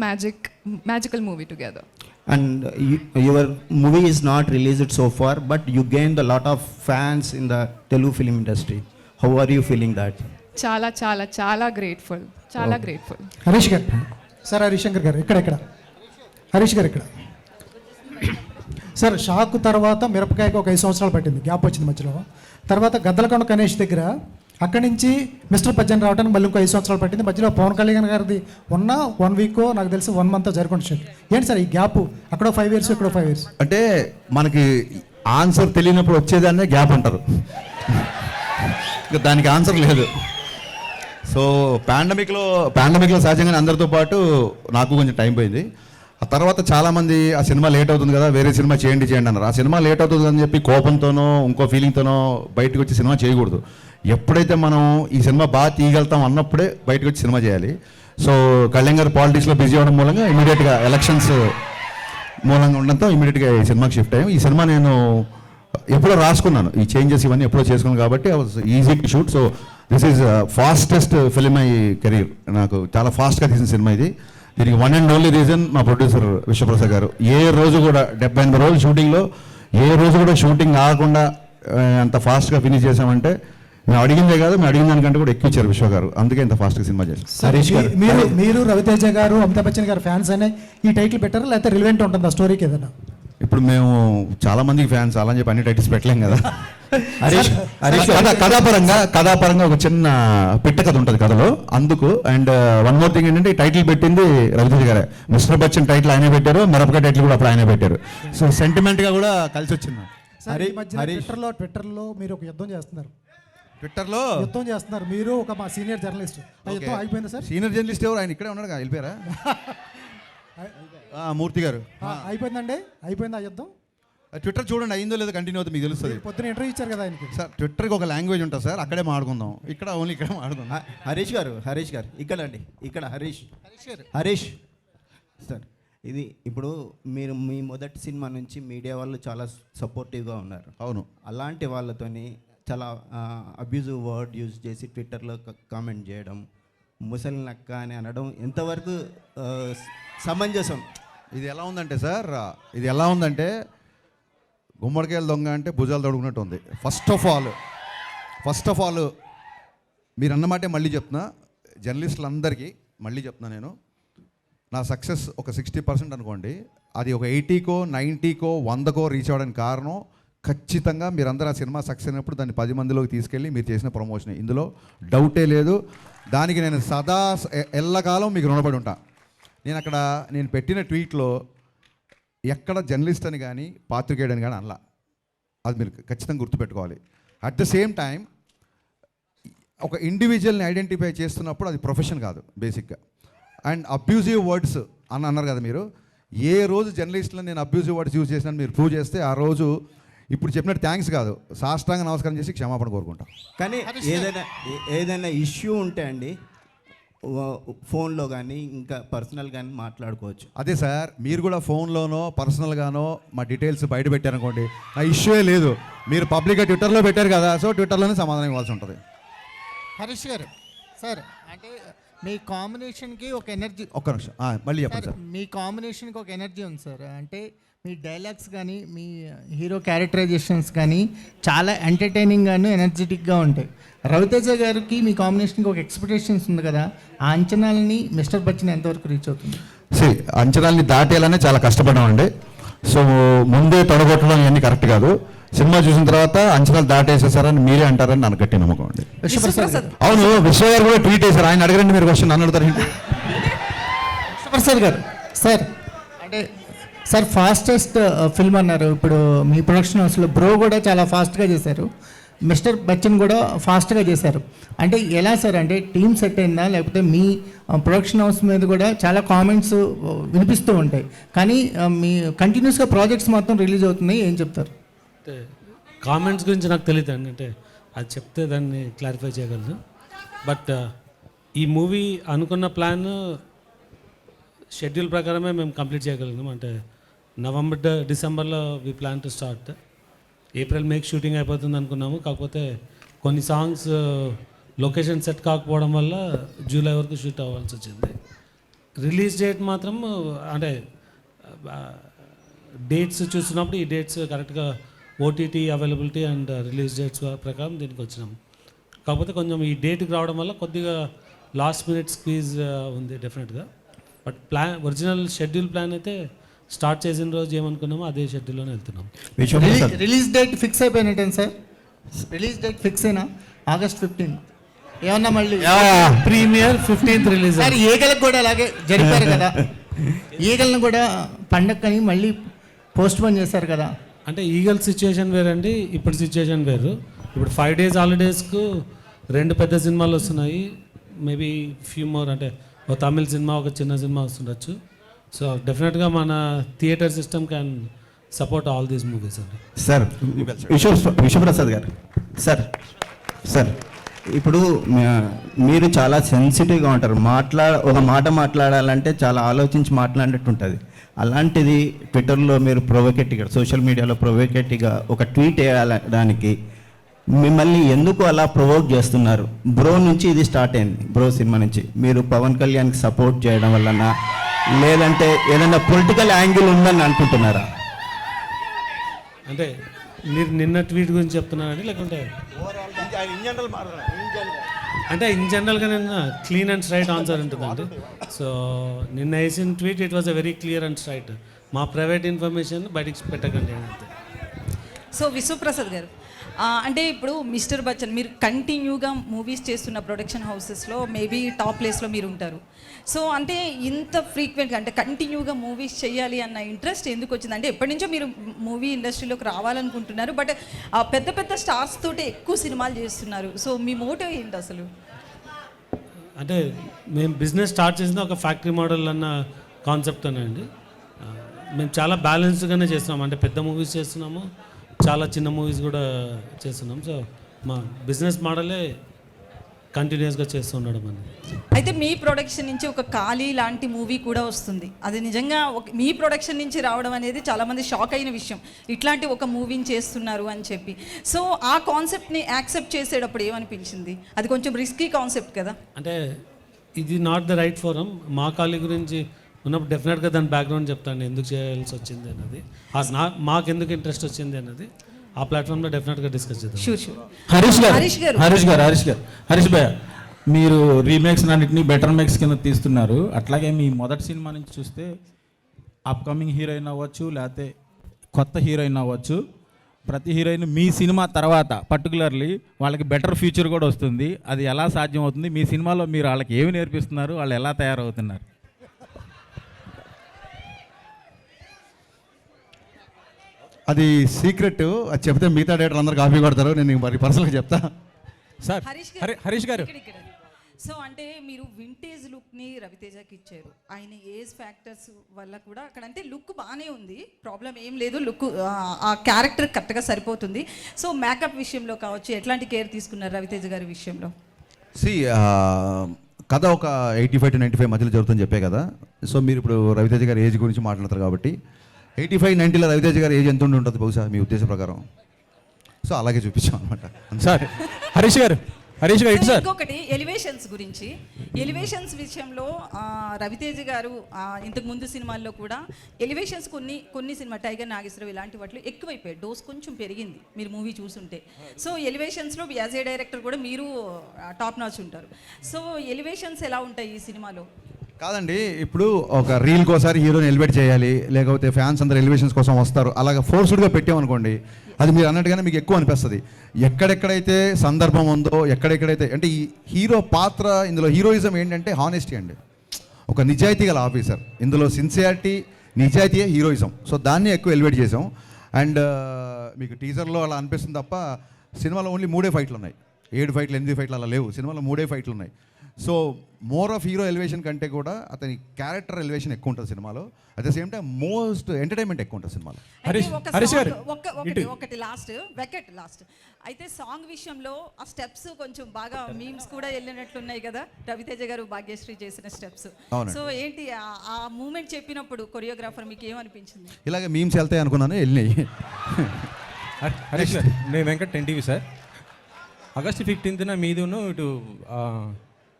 magical movie together. And your movie is not released so far, but you gained a lot of fans in the Telugu film industry. How are you feeling that? Chala grateful. Chala grateful. Harish garu, sir Harish Shankar గారు ఇక్కడ హరీష్ గారు ఇక్కడ. Sir, shock తర్వాత మిరపకాయకు ఒక 5 సంవత్సరాలు పట్టింది, gap వచ్చింది మధ్యలో. తర్వాత గద్దలకొండ గణేష్ దగ్గర అక్కడి నుంచి మిస్టర్ పద్యం రావడానికి మళ్ళీ ఇంకో 5 సంవత్సరాలు పట్టింది. మధ్యలో పవన్ కళ్యాణ్ గారిది ఉన్న 1 వీక్, నాకు తెలిసి 1 మంత్ జరగకుండా షూట్. ఏంటి సార్ ఈ గ్యాప్? అక్కడో 5 years, ఇక్కడో 5 years. అంటే మనకి ఆన్సర్ తెలియనప్పుడు వచ్చేదాన్నే గ్యాప్ అంటారు. ఇంకా దానికి ఆన్సర్ లేదు. సో పాండమిక్లో సహజంగానే అందరితో పాటు నాకు కొంచెం టైం పోయింది. ఆ తర్వాత చాలామంది ఆ సినిమా లేట్ అవుతుంది కదా, వేరే సినిమా చేయండి అన్నారు. ఆ సినిమా లేట్ అవుతుంది అని చెప్పి కోపంతోనో ఇంకో ఫీలింగ్తోనో బయటకు వచ్చి సినిమా చేయకూడదు. ఎప్పుడైతే మనం ఈ సినిమా బాగా తీయగలుగుతాం అన్నప్పుడే బయటకు వచ్చి సినిమా చేయాలి. సో కళ్యాణ్ గారు పాలిటిక్స్లో బిజీ అవ్వడం మూలంగా ఇమీడియట్గా ఎలక్షన్స్ మూలంగా ఉండడంతో ఇమీడియట్గా ఈ సినిమాకి షిఫ్ట్ అయ్యాం. ఈ సినిమా నేను ఎప్పుడో రాసుకున్నాను, ఈ చేంజెస్ ఇవన్నీ ఎప్పుడో చేసుకున్నాను కాబట్టి I was easy to shoot. So this is fastest film my career. నాకు చాలా ఫాస్ట్గా తీసిన సినిమా ఇది. దీనికి 1 and only రీజన్ మా ప్రొడ్యూసర్ విశ్వప్రసాద్ గారు. ఏ రోజు కూడా 78 రోజులు షూటింగ్లో ఏ రోజు కూడా షూటింగ్ ఆగకుండా అంత ఫాస్ట్గా ఫినిష్ చేసామంటే మేము అడిగిందే కాదు, మేము అడిగిన దానికంటే కూడా ఎక్కువ ఇచ్చారు విశ్వ గారు. అందుకే ఇంత ఫాస్ట్గా సినిమా చేశారు. హరీష్ గారు, మీరు రవితేజ గారు, అమితాబ్ బచ్చన్ గారు ఫ్యాన్స్ అనే ఈ టైటిల్ పెట్టారా, లేకపోతే రిలవెంట్ ఉంటుంది ఆ స్టోరీకి ఏదైనా? ఇప్పుడు మేము చాలా మందికి ఫ్యాన్స్ అలా అని చెప్పి అన్ని టైటిల్స్ పెట్టలేం కదా. హరీష్ కథాపరంగా ఒక చిన్న పిట్ట కథ ఉంటుంది కథలో, అందుకు. అండ్ వన్ మోర్ థింగ్ ఏంటంటే ఈ టైటిల్ పెట్టింది రవితేజ గారే. మిస్టర్ బచ్చన్ టైటిల్ ఆయనే పెట్టారు, మిరపకాయ టైటిల్ కూడా అప్పుడు ఆయనే పెట్టారు. సో సెంటిమెంట్గా కూడా కలిసి వచ్చింది. ట్విట్టర్లో మీరు ఒక యుద్ధం చేస్తున్నారు, మీరు ఒక మా సీనియర్ జర్నలిస్ట్. ఆ యుద్ధం ఆగిపోయిందా సార్? సీనియర్ జర్నలిస్ట్ ఎవరు? ఆయన ఇక్కడే ఉన్నాడు, వెళ్ళిపోయారా? మూర్తి గారు. అయిపోయిందా యుద్ధం? ట్విట్టర్ చూడండి, అయిందో లేదో కంటిన్యూ అవుతుంది, మీకు తెలుస్తుంది. పొద్దున ఇంటర్వ్యూ ఇచ్చారు కదా ఆయనకి. సార్ ట్విట్టర్కి ఒక లాంగ్వేజ్ ఉంటుంది సార్, అక్కడే మాట్లాడుకుందాం. ఇక్కడ ఓన్లీ ఇక్కడ మాట్లాడుకుందాం. హరీష్ గారు ఇక్కడ అండి, ఇక్కడ హరీష్ సార్, ఇది ఇప్పుడు మీరు మీ మొదటి సినిమా నుంచి మీడియా వాళ్ళు చాలా సపోర్టివ్గా ఉన్నారు. అవును. అలాంటి వాళ్ళతోని చాలా అబ్యూజివ్ వర్డ్ యూజ్ చేసి ట్విట్టర్లో కామెంట్ చేయడం, ముసలి నక్క అని అనడం ఎంతవరకు సమంజసం? ఇది ఎలా ఉందంటే సార్, ఇది ఎలా ఉందంటే గుమ్మడికాయలు దొంగ అంటే భుజాలు తొడుగున్నట్టు ఉంది. ఫస్ట్ ఆఫ్ ఆల్ మీరు అన్నమాటే మళ్ళీ చెప్తున్నా, జర్నలిస్టులందరికీ మళ్ళీ చెప్తున్నా, నేను నా సక్సెస్ ఒక 60% అనుకోండి, అది ఒక 80కో 90కో 100కో రీచ్ అవ్వడానికి కారణం ఖచ్చితంగా మీరందరూ ఆ సినిమా సక్సెస్ అయినప్పుడు దాన్ని 10 మందిలోకి తీసుకెళ్ళి మీరు చేసిన ప్రమోషన్. ఇందులో డౌటే లేదు. దానికి నేను సదా ఎల్లకాలం మీకు రుణపడి ఉంటా. నేను పెట్టిన ట్వీట్లో ఎక్కడ జర్నలిస్ట్ అని కానీ పాత్రికేయుడని కానీ అనలా. అది మీరు ఖచ్చితంగా గుర్తుపెట్టుకోవాలి. అట్ ద సేమ్ టైం ఒక ఇండివిజువల్ని ఐడెంటిఫై చేస్తున్నప్పుడు అది ప్రొఫెషన్ కాదు బేసిక్గా. అండ్ అబ్యూజివ్ వర్డ్స్ అని అన్నారు కదా మీరు. ఏ రోజు జర్నలిస్టులను నేను అబ్యూజివ్ వర్డ్స్ యూజ్ చేసినా మీరు ప్రూవ్ చేస్తే ఆ రోజు ఇప్పుడు చెప్పినట్టు థ్యాంక్స్ కాదు, సాష్టాంగ నమస్కారం చేసి క్షమాపణ కోరుకుంటాం. కానీ ఏదైనా ఇష్యూ ఉంటే అండి ఫోన్లో కానీ ఇంకా పర్సనల్ కానీ మాట్లాడుకోవచ్చు. అదే సార్, మీరు కూడా ఫోన్లోనో పర్సనల్గానో మా డీటెయిల్స్ బయట పెట్టారనుకోండి, నా ఇష్యూయే లేదు. మీరు పబ్లిక్గా ట్విట్టర్లో పెట్టారు కదా, సో ట్విట్టర్లోనే సమాధానం ఇవ్వాల్సి ఉంటుంది. హరీష్ గారు సార్, అంటే మీ కాంబినేషన్కి ఒక ఎనర్జీ, ఒక్క నిమిషం మళ్ళీ చెప్పండి సార్. మీ కాంబినేషన్కి ఒక ఎనర్జీ ఉంది సార్. అంటే మీ డైలాగ్స్ కానీ మీ హీరో క్యారెక్టరైజేషన్స్ కానీ చాలా ఎంటర్టైనింగ్గాను ఎనర్జెటిక్గా ఉంటాయి. రవితేజ గారికి మీ కాంబినేషన్కి ఒక ఎక్స్పెక్టేషన్స్ ఉంది కదా, ఆ అంచనాలని మిస్టర్ బచ్చన్ ఎంతవరకు రీచ్ అవుతుంది? అంచనాల్ని దాటేయాలనే చాలా కష్టపడ్డామండి. సో ముందే తొడగొట్టడం ఇవన్నీ కరెక్ట్ కాదు. సినిమా చూసిన తర్వాత అంచనాలు దాటేసేసారని మీరే అంటారని నాకు గట్టి నమ్మకం అండి. అవును, విశ్వ గారు కూడా ట్వీట్ చేశారు. ఆయన అడగండి, మీరు క్వశ్చన్ నన్ను అడుగుతారు. విశ్వప్రసాద్ గారు సార్, అంటే సార్ ఫాస్టెస్ట్ ఫిల్మ్ అన్నారు. ఇప్పుడు మీ ప్రొడక్షన్ హౌస్లో బ్రో కూడా చాలా ఫాస్ట్గా చేశారు, మిస్టర్ బచ్చన్ కూడా ఫాస్ట్గా చేశారు. అంటే ఎలా సార్, అంటే టీమ్ సెట్ అయిందా, లేకపోతే మీ ప్రొడక్షన్ హౌస్ మీద కూడా చాలా కామెంట్స్ వినిపిస్తూ ఉంటాయి, కానీ మీ కంటిన్యూస్గా ప్రాజెక్ట్స్ మొత్తం రిలీజ్ అవుతున్నాయి, ఏం చెప్తారు? అంటే కామెంట్స్ గురించి నాకు తెలియదు అండి, అంటే అది చెప్తే దాన్ని క్లారిఫై చేయగలను. బట్ ఈ మూవీ అనుకున్న ప్లాన్ షెడ్యూల్ ప్రకారమే మేము కంప్లీట్ చేయగలిగినాం. అంటే నవంబర్ డిసెంబర్లో we plan to start, April మేకి షూటింగ్ అయిపోతుంది అనుకున్నాము. కాకపోతే కొన్ని సాంగ్స్ లొకేషన్ సెట్ కాకపోవడం వల్ల జూలై వరకు షూట్ అవ్వాల్సి వచ్చింది. రిలీజ్ డేట్ మాత్రం అంటే డేట్స్ చూసినప్పుడు ఈ డేట్స్ కరెక్ట్గా OTT availability and release dates ప్రకారం దీనికి వచ్చినాం. కాకపోతే కొంచెం ఈ డేట్కి రావడం వల్ల కొద్దిగా లాస్ట్ మినిట్ స్క్వీజ్ ఉంది డెఫినెట్గా. బట్ ఒరిజినల్ షెడ్యూల్ ప్లాన్ అయితే స్టార్ట్ చేసిన రోజు ఏమనుకున్నామో అదే షెడ్యూల్లోనే వెళ్తున్నాం. రిలీజ్ డేట్ ఫిక్స్ అయిపోయినట్టే సార్? రిలీజ్ డేట్ ఫిక్స్ అయినా August 15th ఏమన్నా మళ్ళీ ప్రీమియర్ 15th రిలీజ్. సార్ ఈగలకు కూడా అలాగే జరిపారు కదా, ఈగలను కూడా పండక్కని మళ్ళీ పోస్ట్ పోన్ చేశారు కదా. అంటే ఈగల్ సిచ్యుయేషన్ వేరండి, ఇప్పుడు సిచ్యుయేషన్ వేరు. ఇప్పుడు 5 days హాలిడేస్కు 2 పెద్ద సినిమాలు వస్తున్నాయి, మేబీ ఫ్యూ మోర్, అంటే ఒక తమిళ్ సినిమా ఒక చిన్న సినిమా వస్తుండొచ్చు. సో డెఫినెట్గా మన theatre system can support all these movies అండి. సార్ విశ్వప్రసాద్ గారు, సార్ ఇప్పుడు మీరు చాలా సెన్సిటివ్గా ఉంటారు. ఒక మాట మాట్లాడాలంటే చాలా ఆలోచించి మాట్లాడినట్టు ఉంటుంది. అలాంటిది ట్విట్టర్లో మీరు ప్రొవోకేటివ్గా, సోషల్ మీడియాలో ప్రొవోకేటివ్గా ఒక ట్వీట్ వేయడానికి మిమ్మల్ని ఎందుకు అలా ప్రొవోక్ చేస్తున్నారు? బ్రో నుంచి ఇది స్టార్ట్ అయింది, బ్రో సినిమా నుంచి. మీరు పవన్ కళ్యాణ్కి సపోర్ట్ చేయడం వలన, లేదంటే ఏదైనా పొలిటికల్ యాంగిల్ ఉందని అనుకుంటున్నారా? అంటే మీరు నిన్న ట్వీట్ గురించి చెప్తున్నారండి, లేకుంటే అంటే ఇన్ జనరల్గా నిన్న క్లీన్ అండ్ స్ట్రైట్ ఆన్సర్ ఉంటుందండి. సో నిన్న వేసిన tweet it was a very clear and straight. మా ప్రైవేట్ ఇన్ఫర్మేషన్ బయటికి పెట్టకండి అంతే. సో విశ్వప్రసాద్ గారు, అంటే ఇప్పుడు మిస్టర్ బచ్చన్ మీరు కంటిన్యూగా మూవీస్ చేస్తున్న ప్రొడక్షన్ హౌసెస్లో మేబీ టాప్ ప్లేస్లో మీరు ఉంటారు. సో అంటే ఇంత ఫ్రీక్వెంట్గా అంటే కంటిన్యూగా మూవీస్ చేయాలి అన్న ఇంట్రెస్ట్ ఎందుకు వచ్చింది? అంటే ఎప్పటి నుంచో మీరు మూవీ ఇండస్ట్రీలోకి రావాలనుకుంటున్నారు, బట్ పెద్ద పెద్ద స్టార్స్ తోటి ఎక్కువ సినిమాలు చేస్తున్నారు. సో మీ మోటివ్ ఏంటి అసలు? అంటే మేము బిజినెస్ స్టార్ట్ చేసింది ఒక ఫ్యాక్టరీ మోడల్ అన్న కాన్సెప్ట్ అండి. మేము చాలా బ్యాలెన్స్డ్గానే చేస్తున్నాము. అంటే పెద్ద మూవీస్ చేస్తున్నాము, చాలా చిన్న మూవీస్ కూడా చేస్తున్నాం. సో మా బిజినెస్ మోడలే కంటిన్యూస్గా చేస్తుండడం అని. అయితే మీ ప్రొడక్షన్ నుంచి ఒక ఖాళీ లాంటి మూవీ కూడా వస్తుంది. అది నిజంగా మీ ప్రొడక్షన్ నుంచి రావడం అనేది చాలామంది షాక్ అయిన విషయం, ఇట్లాంటి ఒక మూవీని చేస్తున్నారు అని చెప్పి. సో ఆ కాన్సెప్ట్ని యాక్సెప్ట్ చేసేటప్పుడు ఏమనిపించింది? అది కొంచెం రిస్కీ కాన్సెప్ట్ కదా. అంటే ఇది నాట్ ద రైట్ ఫోరం. మా ఖాళీ గురించి ఉన్నప్పుడు డెఫినెట్గా దాని బ్యాక్గ్రౌండ్ చెప్తాను, ఎందుకు చేయాల్సి వచ్చింది అన్నది, మాకు ఎందుకు ఇంట్రెస్ట్ వచ్చింది అన్నది ఆ ప్లాట్ఫామ్లో డెఫినెట్గా డిస్కస్ చేద్దాం. హరీష్ భయ్య, మీరు రీమేక్స్ అన్నింటినీ బెటర్ మేక్స్ కింద తీస్తున్నారు. అట్లాగే మీ మొదటి సినిమా నుంచి చూస్తే అప్కమింగ్ హీరోయిన్ అవ్వచ్చు, లేకపోతే కొత్త హీరోయిన్ అవ్వచ్చు, ప్రతి హీరోయిన్ మీ సినిమా తర్వాత పర్టికులర్లీ వాళ్ళకి బెటర్ ఫ్యూచర్ కూడా వస్తుంది. అది ఎలా సాధ్యం అవుతుంది? మీ సినిమాలో మీరు వాళ్ళకి ఏమి నేర్పిస్తున్నారు? వాళ్ళు ఎలా తయారవుతున్నారు? అది సీక్రెట్, అది చెప్తే మిగతా డేటర్ అందరు కాపీ కొడతారు. నేను మరి పర్సనల్గా చెప్తా. సార్ హరీష్ గారు, సో అంటే మీరు వింటేజ్ లుక్ని రవితేజకి ఇచ్చారు. ఆయన ఏజ్ ఫ్యాక్టర్స్ వల్ల కూడా అక్కడ అంటే లుక్ బాగానే ఉంది, ప్రాబ్లం ఏం లేదు, లుక్ ఆ క్యారెక్టర్ కరెక్ట్గా సరిపోతుంది. సో మేకప్ విషయంలో కావచ్చు ఎట్లాంటి కేర్ తీసుకున్నారు రవితేజ గారి విషయంలో? కథ ఒక 85 to 95 మధ్యలో జరుగుతుందని చెప్పే కదా. సో మీరు ఇప్పుడు రవితేజ గారి ఏజ్ గురించి మాట్లాడతారు కాబట్టి 85-90లో రవితేజ గారి ఏజ్ ఎంత ఉండి ఉంటుంది బహుశా మీ ఉద్దేశం ప్రకారం? సో అలాగే చూపించాం అనమాట. సార్ హరీష్ గారు ఇటు సార్. ఇంకొకటి ఎలివేషన్స్ గురించి, ఎలివేషన్స్ విషయంలో రవితేజ గారు ఇంతకు ముందు సినిమాల్లో కూడా ఎలివేషన్స్ కొన్ని సినిమా టైగర్ నాగేశ్వరరావు ఇలాంటి వాటిలో ఎక్కువైపోయాయి, డోస్ కొంచెం పెరిగింది మీరు మూవీ చూసుంటే. సో ఎలివేషన్స్లో యాజ్ ఏ డైరెక్టర్ కూడా మీరు టాప్ నాచ్ ఉంటారు. సో ఎలివేషన్స్ ఎలా ఉంటాయి ఈ సినిమాలో? కాదండి, ఇప్పుడు ఒక రీల్కి ఒకసారి హీరోని ఎలివేట్ చేయాలి, లేకపోతే ఫ్యాన్స్ అందరు ఎలివేషన్స్ కోసం వస్తారు, అలాగ ఫోర్స్డ్గా పెట్టామనుకోండి అది మీరు అన్నట్టుగానే మీకు ఎక్కువ అనిపిస్తుంది. ఎక్కడెక్కడైతే సందర్భం ఉందో, ఎక్కడెక్కడైతే అంటే ఈ హీరో పాత్ర, ఇందులో హీరోయిజం ఏంటంటే హానెస్టీ అండి, ఒక నిజాయితీ గల ఆఫీసర్. ఇందులో సిన్సియారిటీ, నిజాయితీయే హీరోయిజం. సో దాన్ని ఎక్కువ ఎలివేట్ చేసాం. అండ్ మీకు టీజర్లో అలా అనిపిస్తుంది తప్ప సినిమాలో ఓన్లీ 3 ఫైట్లు ఉన్నాయి. 7 ఫైట్లు 8 ఫైట్లు అలా లేవు, సినిమాలో 3 ఫైట్లు ఉన్నాయి. So more of hero elevation కంటే కూడా అతని క్యారెక్టర్ ఎలివేషన్ ఎక్కువ ఉంటుంది సినిమాలో. At the same time most entertainment ఎక్కువ ఉంటుంది సినిమాలో. ఒకటి లాస్ట్ వెకెట్ లాస్ట్ అయితే సాంగ్ విషయంలో ఆ స్టెప్స్ కొంచెం బాగా మీమ్స్ కూడా వెళ్ళినట్లున్నాయి కదా, రవితేజ గారు భాగ్యశ్రీ చేసిన స్టెప్స్. సో ఏంటి ఆ మూమెంట్ చెప్పినప్పుడు కొరియోగ్రాఫర్ మీకు ఏమనిపించింది? ఇలాగే మీమ్స్ వెళ్తాయి అనుకున్నాను, వెళ్ళినాయి. హరీష్ గారు, నేను Venkat 10TV sir. August 15th మీదును ఇటు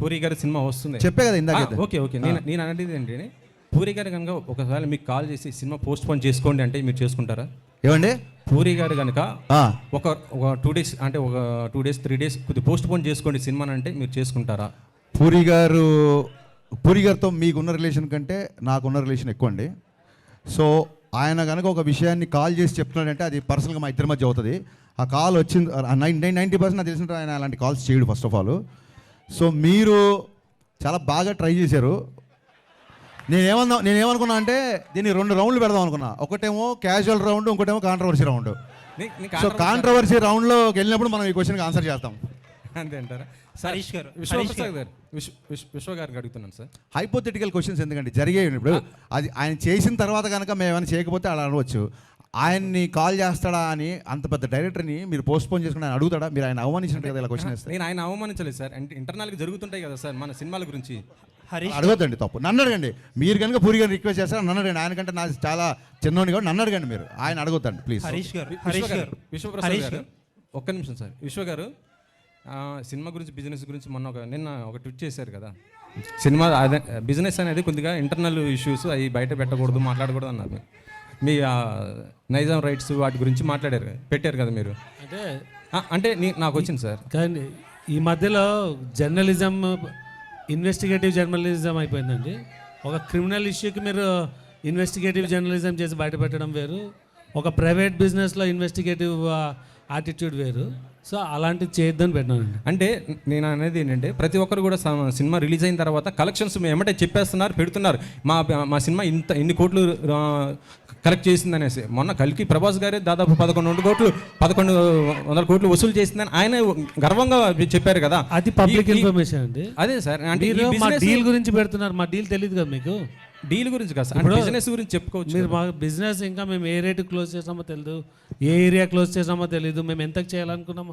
పూరి గారి సినిమా వస్తుంది చెప్పే కదా ఇందాక. ఓకే నేను అనేది ఏంటంటే పూరి గారు కనుక ఒకసారి మీకు కాల్ చేసి సినిమా పోస్ట్ పోన్ చేసుకోండి అంటే మీరు చేసుకుంటారా? ఏమండి పూరి గారు కనుక ఒక 2 days అంటే ఒక 2 days 3 days కొద్దిగా పోస్ట్ పోన్ చేసుకోండి సినిమా అంటే మీరు చేసుకుంటారా? పూరి గారితో మీకున్న రిలేషన్ కంటే నాకున్న రిలేషన్ ఎక్కువ అండి. సో ఆయన కనుక ఒక విషయాన్ని కాల్ చేసి చెప్తున్నాడంటే అది పర్సనల్గా మా ఇద్దరి మధ్య అవుతుంది. ఆ కాల్ వచ్చింది 90% నాకు తెలిసిన ఆయన అలాంటి కాల్స్ చేయడు ఫస్ట్ ఆఫ్ ఆల్. సో మీరు చాలా బాగా ట్రై చేశారు. నేనేమనుకున్నా అంటే దీన్ని 2 రౌండ్లు పెడదాం అనుకున్నా. ఒకటేమో క్యాజువల్ రౌండ్, ఇంకోటేమో కాంట్రవర్సీ రౌండ్. సో కాంట్రవర్సీ రౌండ్లో వెళ్ళినప్పుడు మనం ఈ క్వశ్చన్కి ఆన్సర్ చేస్తాం. అంతే అంటారా? హరీష్ గారు, విశ్వ గారికి అడుగుతున్నాను సార్. హైపోథెటికల్ క్వశ్చన్స్ ఎందుకండి, జరిగాయి ఇప్పుడు. అది ఆయన చేసిన తర్వాత కనుక మేము ఏమైనా చేయకపోతే అలా అనవచ్చు. ఆయన్ని కాల్ చేస్తాడా అని అంత పెద్ద డైరెక్టర్ని మీరు పోస్ట్ పోన్ చేసుకుని ఆయన అడుగుతాడా? మీరు ఆయన అవమానించినట్టు కదా ఇలా క్వశ్చన్ వేస్తారు. నేను ఆయన అవమానించలేదు సార్, అంటే ఇంటర్నల్గా జరుగుతుంటాయి కదా సార్ మన సినిమాల గురించి. అడగొద్దండి, తప్పు. నన్ను అడగండి. మీరు కనుక పూరి గారిని రిక్వెస్ట్ చేస్తారా నన్ను అడగండి. ఆయన కంటే నాకు చాలా చిన్నోని కాబట్టి నన్ను అడగండి, మీరు ఆయన అడగొద్దండి ప్లీజ్. విశ్వప్రసాద్ గారు ఒక్క నిమిషం సార్. విశ్వ గారు సినిమా గురించి, బిజినెస్ గురించి నిన్న ఒక ట్వీట్ చేశారు కదా. సినిమా అదే బిజినెస్ అనేది కొద్దిగా ఇంటర్నల్ ఇష్యూస్ అవి బయట పెట్టకూడదు, మాట్లాడకూడదు అన్నారు. మీ నైజాం రైట్స్ వాటి గురించి పెట్టారు కదా మీరు. అంటే నాకు వచ్చింది సార్. కానీ ఈ మధ్యలో జర్నలిజం ఇన్వెస్టిగేటివ్ జర్నలిజం అయిపోయిందండి. ఒక క్రిమినల్ ఇష్యూకి మీరు ఇన్వెస్టిగేటివ్ జర్నలిజం చేసి బయటపెట్టడం వేరు, ఒక ప్రైవేట్ బిజినెస్లో ఇన్వెస్టిగేటివ్ యాటిట్యూడ్ వేరు. సో అలాంటివి చేయొద్దని పెట్టినానండి. అంటే నేను అనేది ఏంటంటే ప్రతి ఒక్కరు కూడా సినిమా రిలీజ్ అయిన తర్వాత కలెక్షన్స్ ఏమంటే చెప్పేస్తున్నారు, పెడుతున్నారు. మా సినిమా ఇన్ని కోట్లు కలెక్ట్ చేసింది అనేసి. మొన్న కల్కి ప్రభాస్ గారే దాదాపు 1100 కోట్లు వసూలు చేసిందని ఆయన గర్వంగా చెప్పారు కదా. అది పబ్లిక్ ఇన్ఫర్మేషన్ అండి. అదే సార్, అంటే మా డీల్ గురించి పెడుతున్నారు. మా డీల్ తెలియదు కదా మీకు. డీల్ గురించి కాదు సార్, బిజినెస్ గురించి చెప్పుకోవచ్చు. మీరు మా బిజినెస్ ఇంకా మేము ఏ రేటు క్లోజ్ చేసామో తెలియదు, ఏ ఏరియా క్లోజ్ చేసామో తెలియదు, మేము ఎంత చేయాలనుకున్నామో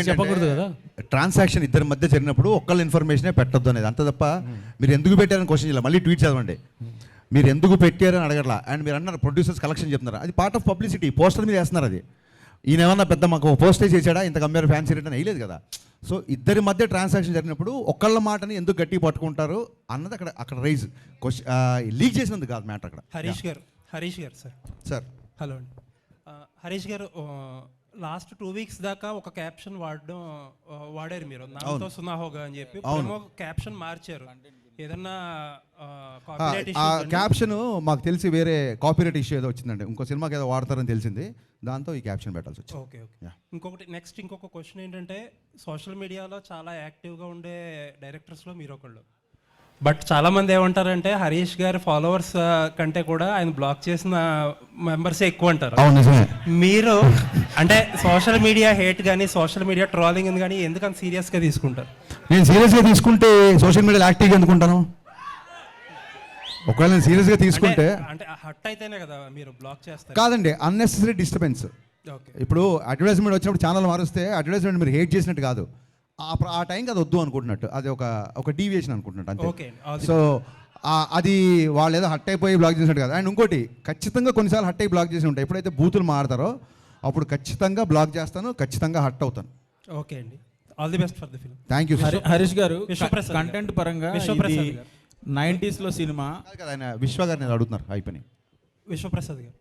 చెప్పకూడదు కదా. ట్రాన్సాక్షన్ ఇద్దరి మధ్య జరిగినప్పుడు ఒక్కళ్ళ ఇన్ఫర్మేషనే పెట్టొద్దు అనేది, అంత తప్ప మీరు ఎందుకు పెట్టారని క్వశ్చన్ చేయాలి. మళ్ళీ ట్వీట్ చదవండి, మీరు ఎందుకు పెట్టారని అడగట్లా. అండ్ మీరు అన్నారు ప్రొడ్యూసర్స్ కలెక్షన్ చెప్తున్నారు, అది పార్ట్ ఆఫ్ పబ్లిసిటీ. పోస్టర్ మీద వేస్తున్నారు. అది ఈయన ఏమన్నా పెద్ద మాకు పోస్టేజ్ చేశాడా, ఇంత కంపేర్ ఫ్యాన్సీ రేట్ అని వేయలేదు కదా. సో ఇద్దరి మధ్య ట్రాన్సాక్షన్ జరిగినప్పుడు ఒక్కళ్ళ మాటని ఎందుకు గట్టి పట్టుకుంటారు అన్నది అక్కడ రైజ్ లీక్ చేసినందుకు కాదు మ్యాటర్ అక్కడ. హరీష్ గారు సార్ హలో అండి. హరీష్ గారు లాస్ట్ 2 weeks దాకా ఒక క్యాప్షన్ వాడారు మీరు, నాతో సునాహోగా అని చెప్పి. క్యాప్షన్ మార్చారు. ఏదన్నా ఆ క్యాప్షన్ మాకు తెలిసి వేరే కాపీరైట్ ఇష్యూ ఏదో వచ్చిందండి, ఇంకో సినిమాకి ఏదో వాడతారని తెలిసింది, దాంతో ఈ క్యాప్షన్ పెట్టాల్సి వచ్చింది. ఓకే. ఇంకొక క్వశ్చన్ ఏంటంటే, సోషల్ మీడియాలో చాలా యాక్టివ్గా ఉండే డైరెక్టర్స్లో మీరు ఒకళ్ళు. బట్ చాలామంది ఏమంటారంటే హరీష్ గారి ఫాలోవర్స్ కంటే కూడా ఆయన బ్లాక్ చేసిన మెంబర్సే ఎక్కువ అంటారు. అవును, నిజమే. మీరు అంటే సోషల్ మీడియా హేట్ కానీ సోషల్ మీడియా ట్రోలింగ్ కానీ ఎందుకంత సీరియస్గా తీసుకుంటారు? నేను సీరియస్గా తీసుకుంటే సోషల్ మీడియాలో యాక్టివ్గా ఎందుకుంటాను? ఒకవేళ నేను సీరియస్గా తీసుకుంటే అంటే హట్ అయితేనే కదా మీరు బ్లాక్ చేస్తారు. కాదండి, అన్నెసెసరీ డిస్టర్బెన్స్. ఇప్పుడు అడ్వర్టైజ్మెంట్ వచ్చినప్పుడు ఛానల్ మారుస్తే అడ్వర్టైజ్మెంట్ మీరు హేట్ చేసినట్టు కాదు, ఆ టైంకి అది వద్దు అనుకుంటున్నట్టు, అది ఒక డీవియేషన్ అనుకుంటున్నట్టు అంతే. సో అది వాళ్ళు ఏదో హట్ అయిపోయి బ్లాక్ చేసినట్టు కాదు. అండ్ ఇంకోటి, ఖచ్చితంగా కొన్నిసార్లు హట్ అయి బ్లాక్ చేసి ఉంటాయి. ఎప్పుడైతే బూతులు మాడతారో అప్పుడు ఖచ్చితంగా బ్లాక్ చేస్తాను, ఖచ్చితంగా హట్ అవుతాను. ఓకే అండి, all the best for the film. Thank you. Harish గారు, కంటెంట్ పరంగా 90s సినిమా కదా, ఆయన విశ్వ గారు నేను అడుగుతున్నారు అయిపోయి. విశ్వప్రసాద్ గారు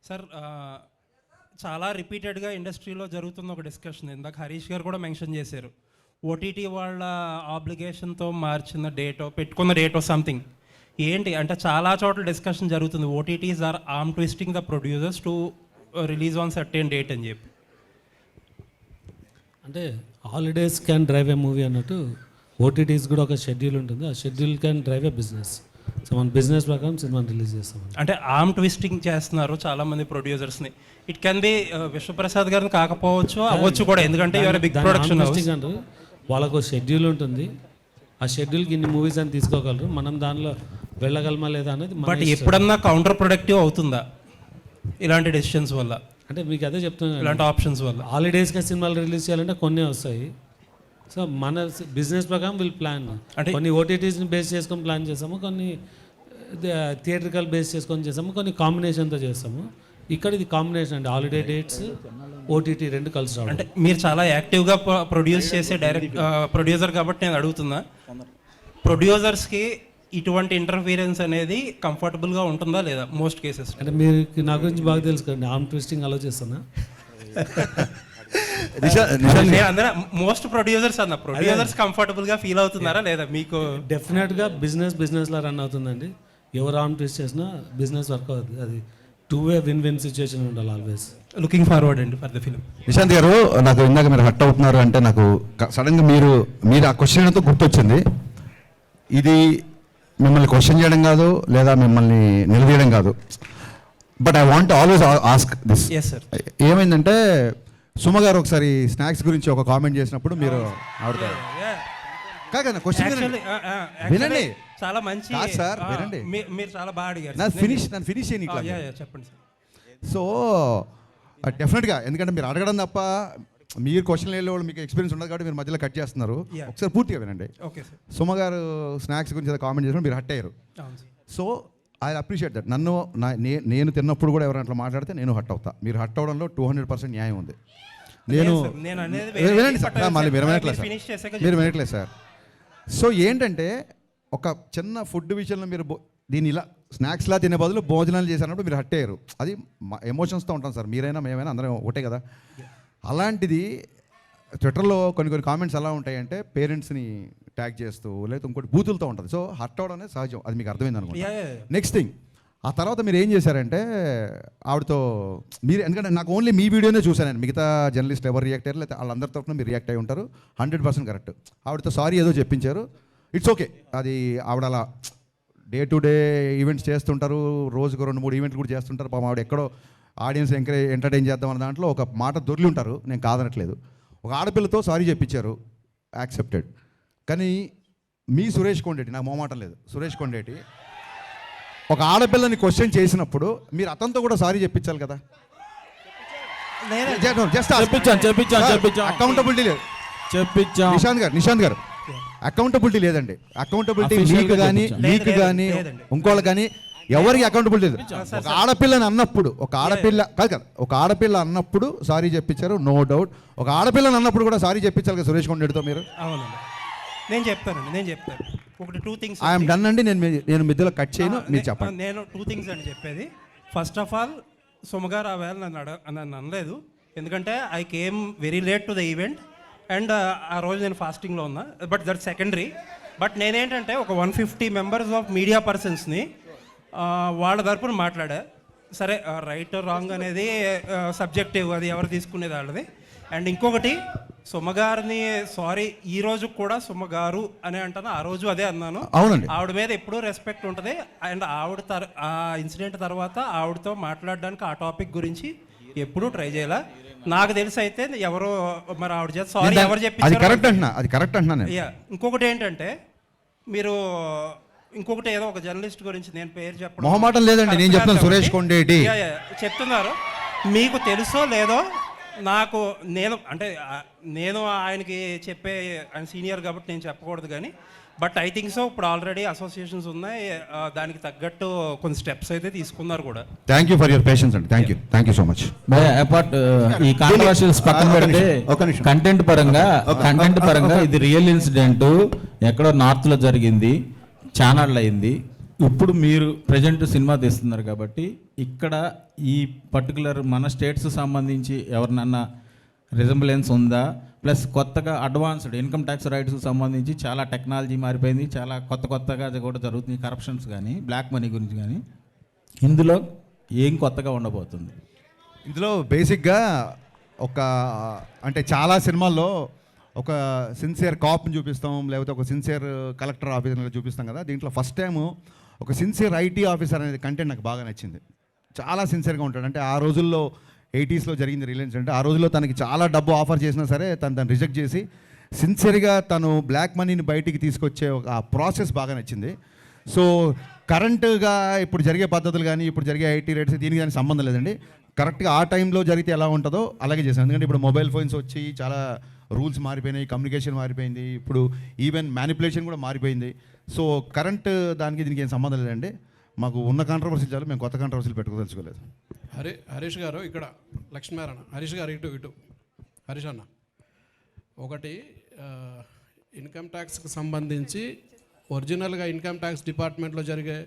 సార్, చాలా రిపీటెడ్గా ఇండస్ట్రీలో జరుగుతున్న ఒక డిస్కషన్, ఇందాక హరీష్ గారు కూడా మెన్షన్ చేశారు, ఓటీటీ వాళ్ళ ఆబ్లిగేషన్తో మార్చిన డేటో పెట్టుకున్న డేటో సంథింగ్ ఏంటి అంటే చాలా చోట్ల డిస్కషన్ జరుగుతుంది, OTTs are arm twisting the producers to release on certain date అని చెప్పి. అంటే holidays can drive a movie అన్నట్టు ఓటీటీస్ కూడా ఒక షెడ్యూల్ ఉంటుంది, ఆ schedule can drive a business. So మన బిజినెస్ ప్రకారం సినిమాని రిలీజ్ చేస్తాం. అంటే ఆర్మ్ ట్విస్టింగ్ చేస్తున్నారు చాలామంది ప్రొడ్యూసర్స్ని. ఇట్ కెన్ బి విశ్వప్రసాద్ గారిని కాకపోవచ్చు, అవ్వచ్చు కూడా, ఎందుకంటే యువర్ బిగ్ ప్రొడక్షన్ హౌస్. వాళ్ళకు షెడ్యూల్ ఉంటుంది, ఆ షెడ్యూల్కి ఇన్ని మూవీస్ అని తీసుకోగలరు, మనం దానిలో వెళ్ళగలమా లేదా అనేది. బట్ ఎప్పుడన్నా కౌంటర్ ప్రొడక్టివ్ అవుతుందా ఇలాంటి డెసిషన్స్ వల్ల? అంటే మీకు అదే చెప్తున్నాను, ఇలాంటి ఆప్షన్స్ వల్ల హాలిడేస్గా సినిమాలు రిలీజ్ చేయాలంటే కొన్ని వస్తాయి. సో మన బిజినెస్ ప్రకారం వీళ్ళు ప్లాన్ అంటే కొన్ని ఓటీటీస్ని బేస్ చేసుకొని ప్లాన్ చేస్తాము, కొన్ని థియేట్రికల్ బేస్ చేసుకొని చేస్తాము, కొన్ని కాంబినేషన్తో చేస్తాము. ఇక్కడ ఇది కాంబినేషన్ అండి, హాలిడే డేట్స్ ఓటీటీ రెండు కలిసి రావడం. అంటే మీరు చాలా యాక్టివ్గా ప్రొడ్యూస్ చేసే ప్రొడ్యూసర్ కాబట్టి నేను అడుగుతున్నా, ప్రొడ్యూసర్స్కి ఇటువంటి ఇంటర్ఫీరెన్స్ అనేది కంఫర్టబుల్గా ఉంటుందా లేదా మోస్ట్ కేసెస్? అంటే మీరు నా గురించి బాగా తెలుసుకోండి, ఆర్మ్ ట్విస్టింగ్ అలో చేస్తున్నా. మోస్ట్ ప్రొడ్యూసర్స్ అన్న ప్రొడ్యూసర్స్ కంఫర్టబుల్గా ఫీల్ అవుతున్నారా లేదా మీకు? డెఫినెట్గా బిజినెస్లా రన్ అవుతుందండి. ఎవరు ఆర్మ్ ట్విస్ట్ చేసినా బిజినెస్ వర్క్ అవుతుంది, అది టూ వే విన్ సిచ్యువేషన్ ఉండాలి ఆల్వేస్. లుకింగ్ ఫార్వర్డ్ అండి ఫర్ ద ఫిల్మ్. నిశాంత్ గారు, నాకు ఇందాక మీరు హట్ అవుతున్నారు అంటే నాకు సడన్గా మీరు ఆ క్వశ్చన్ తో గుర్తొచ్చింది. ఇది మిమ్మల్ని క్వశ్చన్ చేయడం కాదు, లేదా మిమ్మల్ని నిలదీయడం కాదు, but I want always ask this. ఏమైందంటే సుమ గారు ఒకసారి స్నాక్స్ గురించి ఒక కామెంట్ చేసినప్పుడు మీరు ఆవిడతారు కాదు క్వశ్చన్ వినండి, చాలా మంచి సార్ వినండి, మీరు చాలా బాగా అడిగారు. నన్ను ఫినిష్ చేయని చెప్పండి సార్. సో డెఫినెట్గా, ఎందుకంటే మీరు అడగడం తప్ప మీరు క్వశ్చన్ లేని వాళ్ళు మీకు ఎక్స్పీరియన్స్ ఉండదు కాబట్టి మీరు మధ్యలో కట్ చేస్తున్నారు. ఒకసారి పూర్తిగా వినండి. సుమ గారు స్నాక్స్ గురించి కామెంట్ చేసినప్పుడు మీరు హట్ అయ్యారు. So I appreciate that. నేను తిన్నప్పుడు కూడా ఎవరైనా అట్లా మాట్లాడితే నేను హట్ అవుతా. మీరు హట్ అవడంలో 200% న్యాయం ఉంది. వినండి సార్, మళ్ళీ మీరు వినట్లేదు సార్. సో ఏంటంటే ఒక చిన్న ఫుడ్ విషయంలో మీరు దీన్ని ఇలా స్నాక్స్లా తినే బదులు భోజనాలు చేసినప్పుడు మీరు హట్ అయ్యారు. అది ఎమోషన్స్తో ఉంటాం సార్, మీరైనా మేమైనా అందరం ఒకటే కదా. అలాంటిది ట్విట్టర్లో కొన్ని కామెంట్స్ ఎలా ఉంటాయంటే పేరెంట్స్ని ట్యాగ్ చేస్తూ లేదా ఇంకోటి బూతులతో ఉంటుంది. సో హర్ట్ అవడం అనేది సహజం, అది మీకు అర్థమైంది అనుకుంటా. నెక్స్ట్ థింగ్, ఆ తర్వాత మీరు ఏం చేశారంటే ఆవిడతో మీరు, ఎందుకంటే నాకు ఓన్లీ మీ వీడియోనే చూశాను నేను, మిగతా జర్నలిస్ట్ ఎవరు రియాక్ట్ అయ్యారు లేదా వాళ్ళందరి తరఫున మీరు రియాక్ట్ అయ్యి ఉంటారు. 100% కరెక్ట్. ఆవిడతో సారీ ఏదో చెప్పించారు, ఇట్స్ ఓకే. అది ఆవిడ అలా డే టు డే ఈవెంట్స్ చేస్తుంటారు, రోజుకు 2-3 ఈవెంట్లు కూడా చేస్తుంటారు. పాపం ఆవిడ ఎక్కడో ఆడియన్స్ ఎంటర్టైన్ చేద్దాం అన్న దాంట్లో ఒక మాట దొరికి ఉంటారు, నేను కాదనట్లేదు. ఒక ఆడపిల్లతో సారీ చెప్పించారు, యాక్సెప్టెడ్. కానీ మీ సురేష్ కొండేటి, నాకు మొహమాటం లేదు, సురేష్ కొండేటి ఒక ఆడపిల్లని క్వశ్చన్ చేసినప్పుడు మీరు అతనితో కూడా సారీ చెప్పించాలి కదా. అకౌంటబిలిటీ లేదు. నిశాంత్ గారు అకౌంటబిలిటీ లేదండి. అకౌంటబిలిటీ మీకు కానీ ఇంకోళ్ళకి కానీ ఎవరికి అకౌంటబిలిటీ లేదు. ఒక ఆడపిల్లని అన్నప్పుడు ఒక ఆడపిల్ల అన్నప్పుడు సారీ చెప్పించారు, నో డౌట్. ఒక ఆడపిల్లని అన్నప్పుడు కూడా సారీ చెప్పించాలి కదా సురేష్ కొండేటితో మీరు. అవునండి, నేను చెప్తాను. ఒకటి 2 things ఐఎమ్ డన్ అండి, నేను మధ్యలో కట్ చేయను, మీరు చెప్పండి. నేను 2 things అని చెప్పేది. ఫస్ట్ ఆఫ్ ఆల్, సుమగారు ఆ వేళ నన్ను అనలేదు, ఎందుకంటే I came very late to the event and ఆ రోజు నేను ఫాస్టింగ్లో ఉన్నా. But that secondary. బట్ నేనేంటంటే ఒక 150 మెంబర్స్ ఆఫ్ మీడియా పర్సన్స్ని వాళ్ళ తరపున మాట్లాడా. సరే, రైట్ రాంగ్ అనేది సబ్జెక్టివ్, అది ఎవరు తీసుకునేది వాళ్ళది. అండ్ ఇంకొకటి, సుమగారిని సారీ ఈ రోజు కూడా సుమగారు అని అంటాను, ఆ రోజు అదే అన్నాను. అవునండి. ఆవిడ మీద ఎప్పుడూ రెస్పెక్ట్ ఉంటుంది. అండ్ ఆవిడ ఆ ఇన్సిడెంట్ తర్వాత ఆవిడతో మాట్లాడడానికి ఆ టాపిక్ గురించి ఎప్పుడూ ట్రై చేయాల. నాకు తెలిసి అయితే ఎవరో మరి ఆవిడ చేత సారీ ఎవరు చెప్పి అది కరెక్ట్ అంటున్నా నేను. ఇంకొకటి ఏంటంటే మీరు ఇంకొకటి ఏదో ఒక జర్నలిస్ట్ గురించి నేను పేరు చెప్పడం మొహమాటం లేదండి, నేను చెప్తాను. సురేష్ కొండేటి చెప్తున్నారు. మీకు తెలుసో లేదో నాకు నేను ఆయనకి చెప్పే ఆయన సీనియర్ కాబట్టి నేను చెప్పకూడదు కానీ బట్ ఐ థింక్ సో ఇప్పుడు ఆల్రెడీ అసోసియేషన్స్ ఉన్నాయి, దానికి తగ్గట్టు కొన్ని స్టెప్స్ అయితే తీసుకున్నారు కూడా. Thank you for your patience అండి. Thank you so much. Apart ఈ కాంట్రవర్షియల్స్ పక్కన పెడితే కంటెంట్ పరంగా ఇది రియల్ ఇన్సిడెంట్ ఎక్కడో నార్త్లో జరిగింది, ఛానల్ అయింది. ఇప్పుడు మీరు ప్రజెంట్ సినిమా తీస్తున్నారు కాబట్టి ఇక్కడ ఈ పర్టికులర్ మన స్టేట్స్ సంబంధించి ఎవరినన్నా రిజంబులెన్స్ ఉందా? ప్లస్ కొత్తగా అడ్వాన్స్డ్ ఇన్కమ్ ట్యాక్స్ రైట్స్ సంబంధించి చాలా టెక్నాలజీ మారిపోయింది, చాలా కొత్తగా కూడా జరుగుతుంది, కరప్షన్స్ కానీ బ్లాక్ మనీ గురించి కానీ. ఇందులో ఏం కొత్తగా ఉండబోతుంది? ఇందులో బేసిక్గా అంటే చాలా సినిమాల్లో ఒక సిన్సియర్ కాప్ని చూపిస్తాం, లేకపోతే ఒక సిన్సియర్ కలెక్టర్ ఆఫీసర్ని చూపిస్తాం కదా. దీంట్లో ఫస్ట్ టైము ఒక సిన్సియర్ ఐటీ ఆఫీసర్ అనేది కంటెంట్ నాకు బాగా నచ్చింది. చాలా సిన్సియర్గా ఉంటాడు. అంటే ఆ రోజుల్లో 80s జరిగింది రిలయన్స్ అంటే, ఆ రోజుల్లో తనకి చాలా డబ్బు ఆఫర్ చేసినా సరే తను రిజెక్ట్ చేసి సిన్సియర్గా తను బ్లాక్ మనీని బయటికి తీసుకొచ్చే ఆ ప్రాసెస్ బాగా నచ్చింది. సో కరెంటుగా ఇప్పుడు జరిగే పద్ధతులు కానీ ఇప్పుడు జరిగే ఐటీ రేట్స్ దీనికి కానీ సంబంధం లేదండి. కరెక్ట్గా ఆ టైంలో జరిగితే ఎలా ఉంటుందో అలాగే చేశాను. ఎందుకంటే ఇప్పుడు మొబైల్ ఫోన్స్ వచ్చి చాలా రూల్స్ మారిపోయినాయి, కమ్యూనికేషన్ మారిపోయింది, ఇప్పుడు ఈవెన్ మ్యానిపులేషన్ కూడా మారిపోయింది. సో కరెంట్ దానికి దీనికి ఏం సంబంధం లేదండి. మాకు ఉన్న కాంట్రవర్సీ చాలు, మేము కొత్త కాంట్రవర్సీలు పెట్టుకోదలుచుకోలేదు. హరీష్ గారు ఇక్కడ లక్ష్మీనారాయణ, హరీష్ గారు ఇటు హరీష్ అన్న, ఒకటి ఇన్కమ్ ట్యాక్స్కి సంబంధించి ఒరిజినల్గా ఇన్కమ్ ట్యాక్స్ డిపార్ట్మెంట్లో జరిగే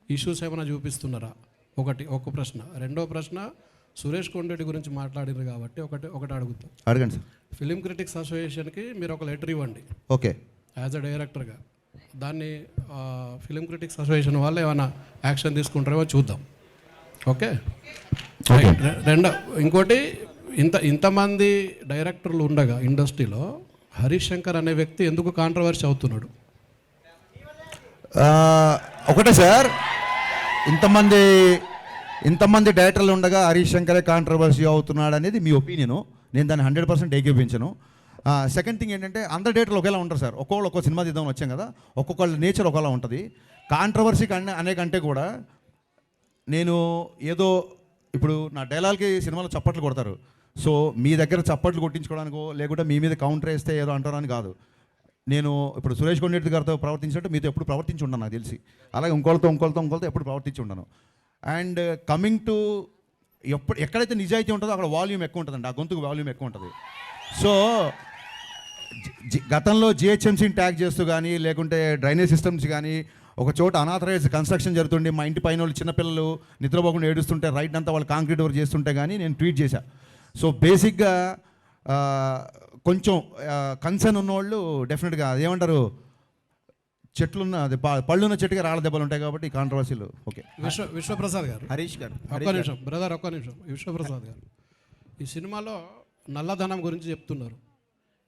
ఇష్యూస్ ఏమైనా చూపిస్తున్నారా? ఒక ప్రశ్న. రెండో ప్రశ్న, సురేష్ కొండేటి గురించి మాట్లాడారు కాబట్టి ఒకటి అడుగుతాం. అడగండి సార్. ఫిలిం క్రిటిక్స్ అసోసియేషన్కి మీరు ఒక లెటర్ ఇవ్వండి. ఓకే. యాజ్ అ డైరెక్టర్గా దాన్ని ఫిలిం క్రిటిక్స్ అసోసియేషన్ వాళ్ళు ఏమైనా యాక్షన్ తీసుకుంటారేమో చూద్దాం. ఓకే. ఇంకోటి, ఇంతమంది డైరెక్టర్లు ఉండగా ఇండస్ట్రీలో హరీష్ శంకర్ అనే వ్యక్తి ఎందుకు కాంట్రవర్సీ అవుతున్నాడు? ఒకటే సార్, ఇంతమంది డైరెక్టర్లు ఉండగా హరీష్ శంకరే కాంట్రవర్సీ అవుతున్నాడు అనేది మీ ఒపీనియను. నేను దాన్ని 100% ఏకీపించను. సెకండ్ థింగ్ ఏంటంటే అందరు డైరెక్టర్లు ఒకేలా ఉంటారు సార్. ఒక్కొక్క సినిమా తీద్దామని వచ్చాం కదా, ఒక్కొక్కళ్ళ నేచర్ ఒకలా ఉంటుంది. కాంట్రవర్సీ అనే కంటే కూడా నేను ఏదో ఇప్పుడు నా డైలాగ్కి సినిమాలో చప్పట్లు కొడతారు. సో మీ దగ్గర చప్పట్లు కొట్టించుకోవడానికో లేకుంటే మీ మీద కౌంటర్ వేస్తే ఏదో అంటారని కాదు. నేను ఇప్పుడు సురేష్ కొండేటి గారితో ప్రవర్తించినట్టు మీతో ఎప్పుడు ప్రవర్తించి ఉండను నాకు తెలిసి. అలాగే ఇంకోళ్ళతో ఎప్పుడు ప్రవర్తించి ఉండను. అండ్ కమింగ్ టు ఎక్కడైతే నిజాయితీ ఉంటుందో అక్కడ వాల్యూమ్ ఎక్కువ ఉంటుందండి, ఆ గొంతుకు వాల్యూమ్ ఎక్కువ ఉంటుంది. సో గతంలో జిహెచ్ఎంసీని ట్యాగ్ చేస్తూ కానీ లేకుంటే డ్రైనేజ్ సిస్టమ్స్ కానీ ఒక చోట అనాథరైజ్ కన్స్ట్రక్షన్ జరుగుతుండే, మా ఇంటి పైన వాళ్ళు చిన్నపిల్లలు నిద్రపోకుండా ఏడుస్తుంటే రైట్ అంతా వాళ్ళు కాంక్రీట్ వర్క్ చేస్తుంటే కానీ నేను ట్వీట్ చేశాను. సో బేసిక్గా కొంచెం కన్సర్న్ ఉన్నవాళ్ళు డెఫినెట్గా అదేమంటారు, చెట్లున్న అది పళ్ళున్న చెట్టుగా రాళ్ళ దెబ్బలు ఉంటాయి కాబట్టి కాంట్రవర్సీలు. ఓకే. విశ్వప్రసాద్ గారు, హరీష్ గారు ఒక్క నిమిషం బ్రదర్, ఒక్క నిమిషం. విశ్వప్రసాద్ గారు, ఈ సినిమాలో నల్లధనం గురించి చెప్తున్నారు.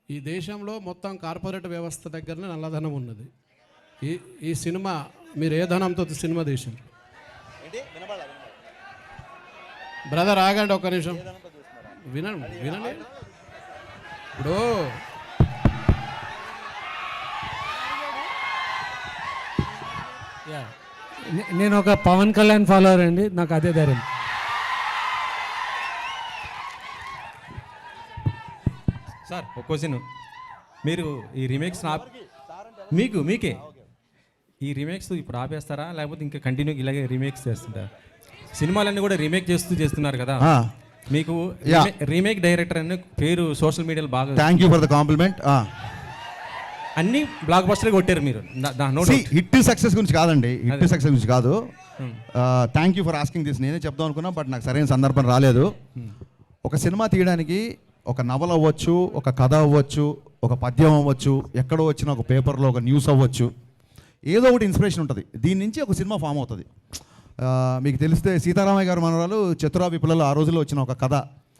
ఈ దేశంలో మొత్తం కార్పొరేట్ వ్యవస్థ దగ్గరనే నల్లధనం ఉన్నది. ఈ సినిమా మీరు ఏ ధనంతో సినిమా తీసారు? బ్రదర్ ఆగండి ఒక్క నిమిషం, వినండి. ఇప్పుడు నేను ఒక పవన్ కళ్యాణ్ ఫాలోవర్ అండి, నాకు అదే ధైర్యం. సార్ ఒక క్వశ్చన్, మీరు ఈ రీమేక్స్ మీకే ఈ రీమేక్స్ ఇప్పుడు ఆపేస్తారా లేకపోతే ఇంకా కంటిన్యూ ఇలాగే రీమేక్స్ చేస్తుంటారా? సినిమాలన్నీ కూడా రీమేక్ చేస్తున్నారు కదా, మీకు రీమేక్ డైరెక్టర్ అనే పేరు సోషల్ మీడియాలో బాగా. Thank you for the complement. అన్ని బ్లాక్ బస్టర్ కొట్టారు మీరు. హిట్ సక్సెస్ గురించి కాదండి, హిట్ సక్సెస్ గురించి కాదు. Thank you for asking this. నేనే చెప్దాం అనుకున్నా బట్ నాకు సరైన సందర్భం రాలేదు. ఒక సినిమా తీయడానికి ఒక నవల అవ్వచ్చు, ఒక కథ అవ్వచ్చు, ఒక పద్యం అవ్వచ్చు, ఎక్కడో వచ్చిన ఒక పేపర్లో ఒక న్యూస్ అవ్వచ్చు, ఏదో ఒకటి ఇన్స్పిరేషన్ ఉంటుంది. దీని నుంచి ఒక సినిమా ఫామ్ అవుతుంది. మీకు తెలిస్తే సీతారామయ్య గారు మనవరాలు చతురా విప్లవాలు ఆ రోజుల్లో వచ్చిన ఒక కథ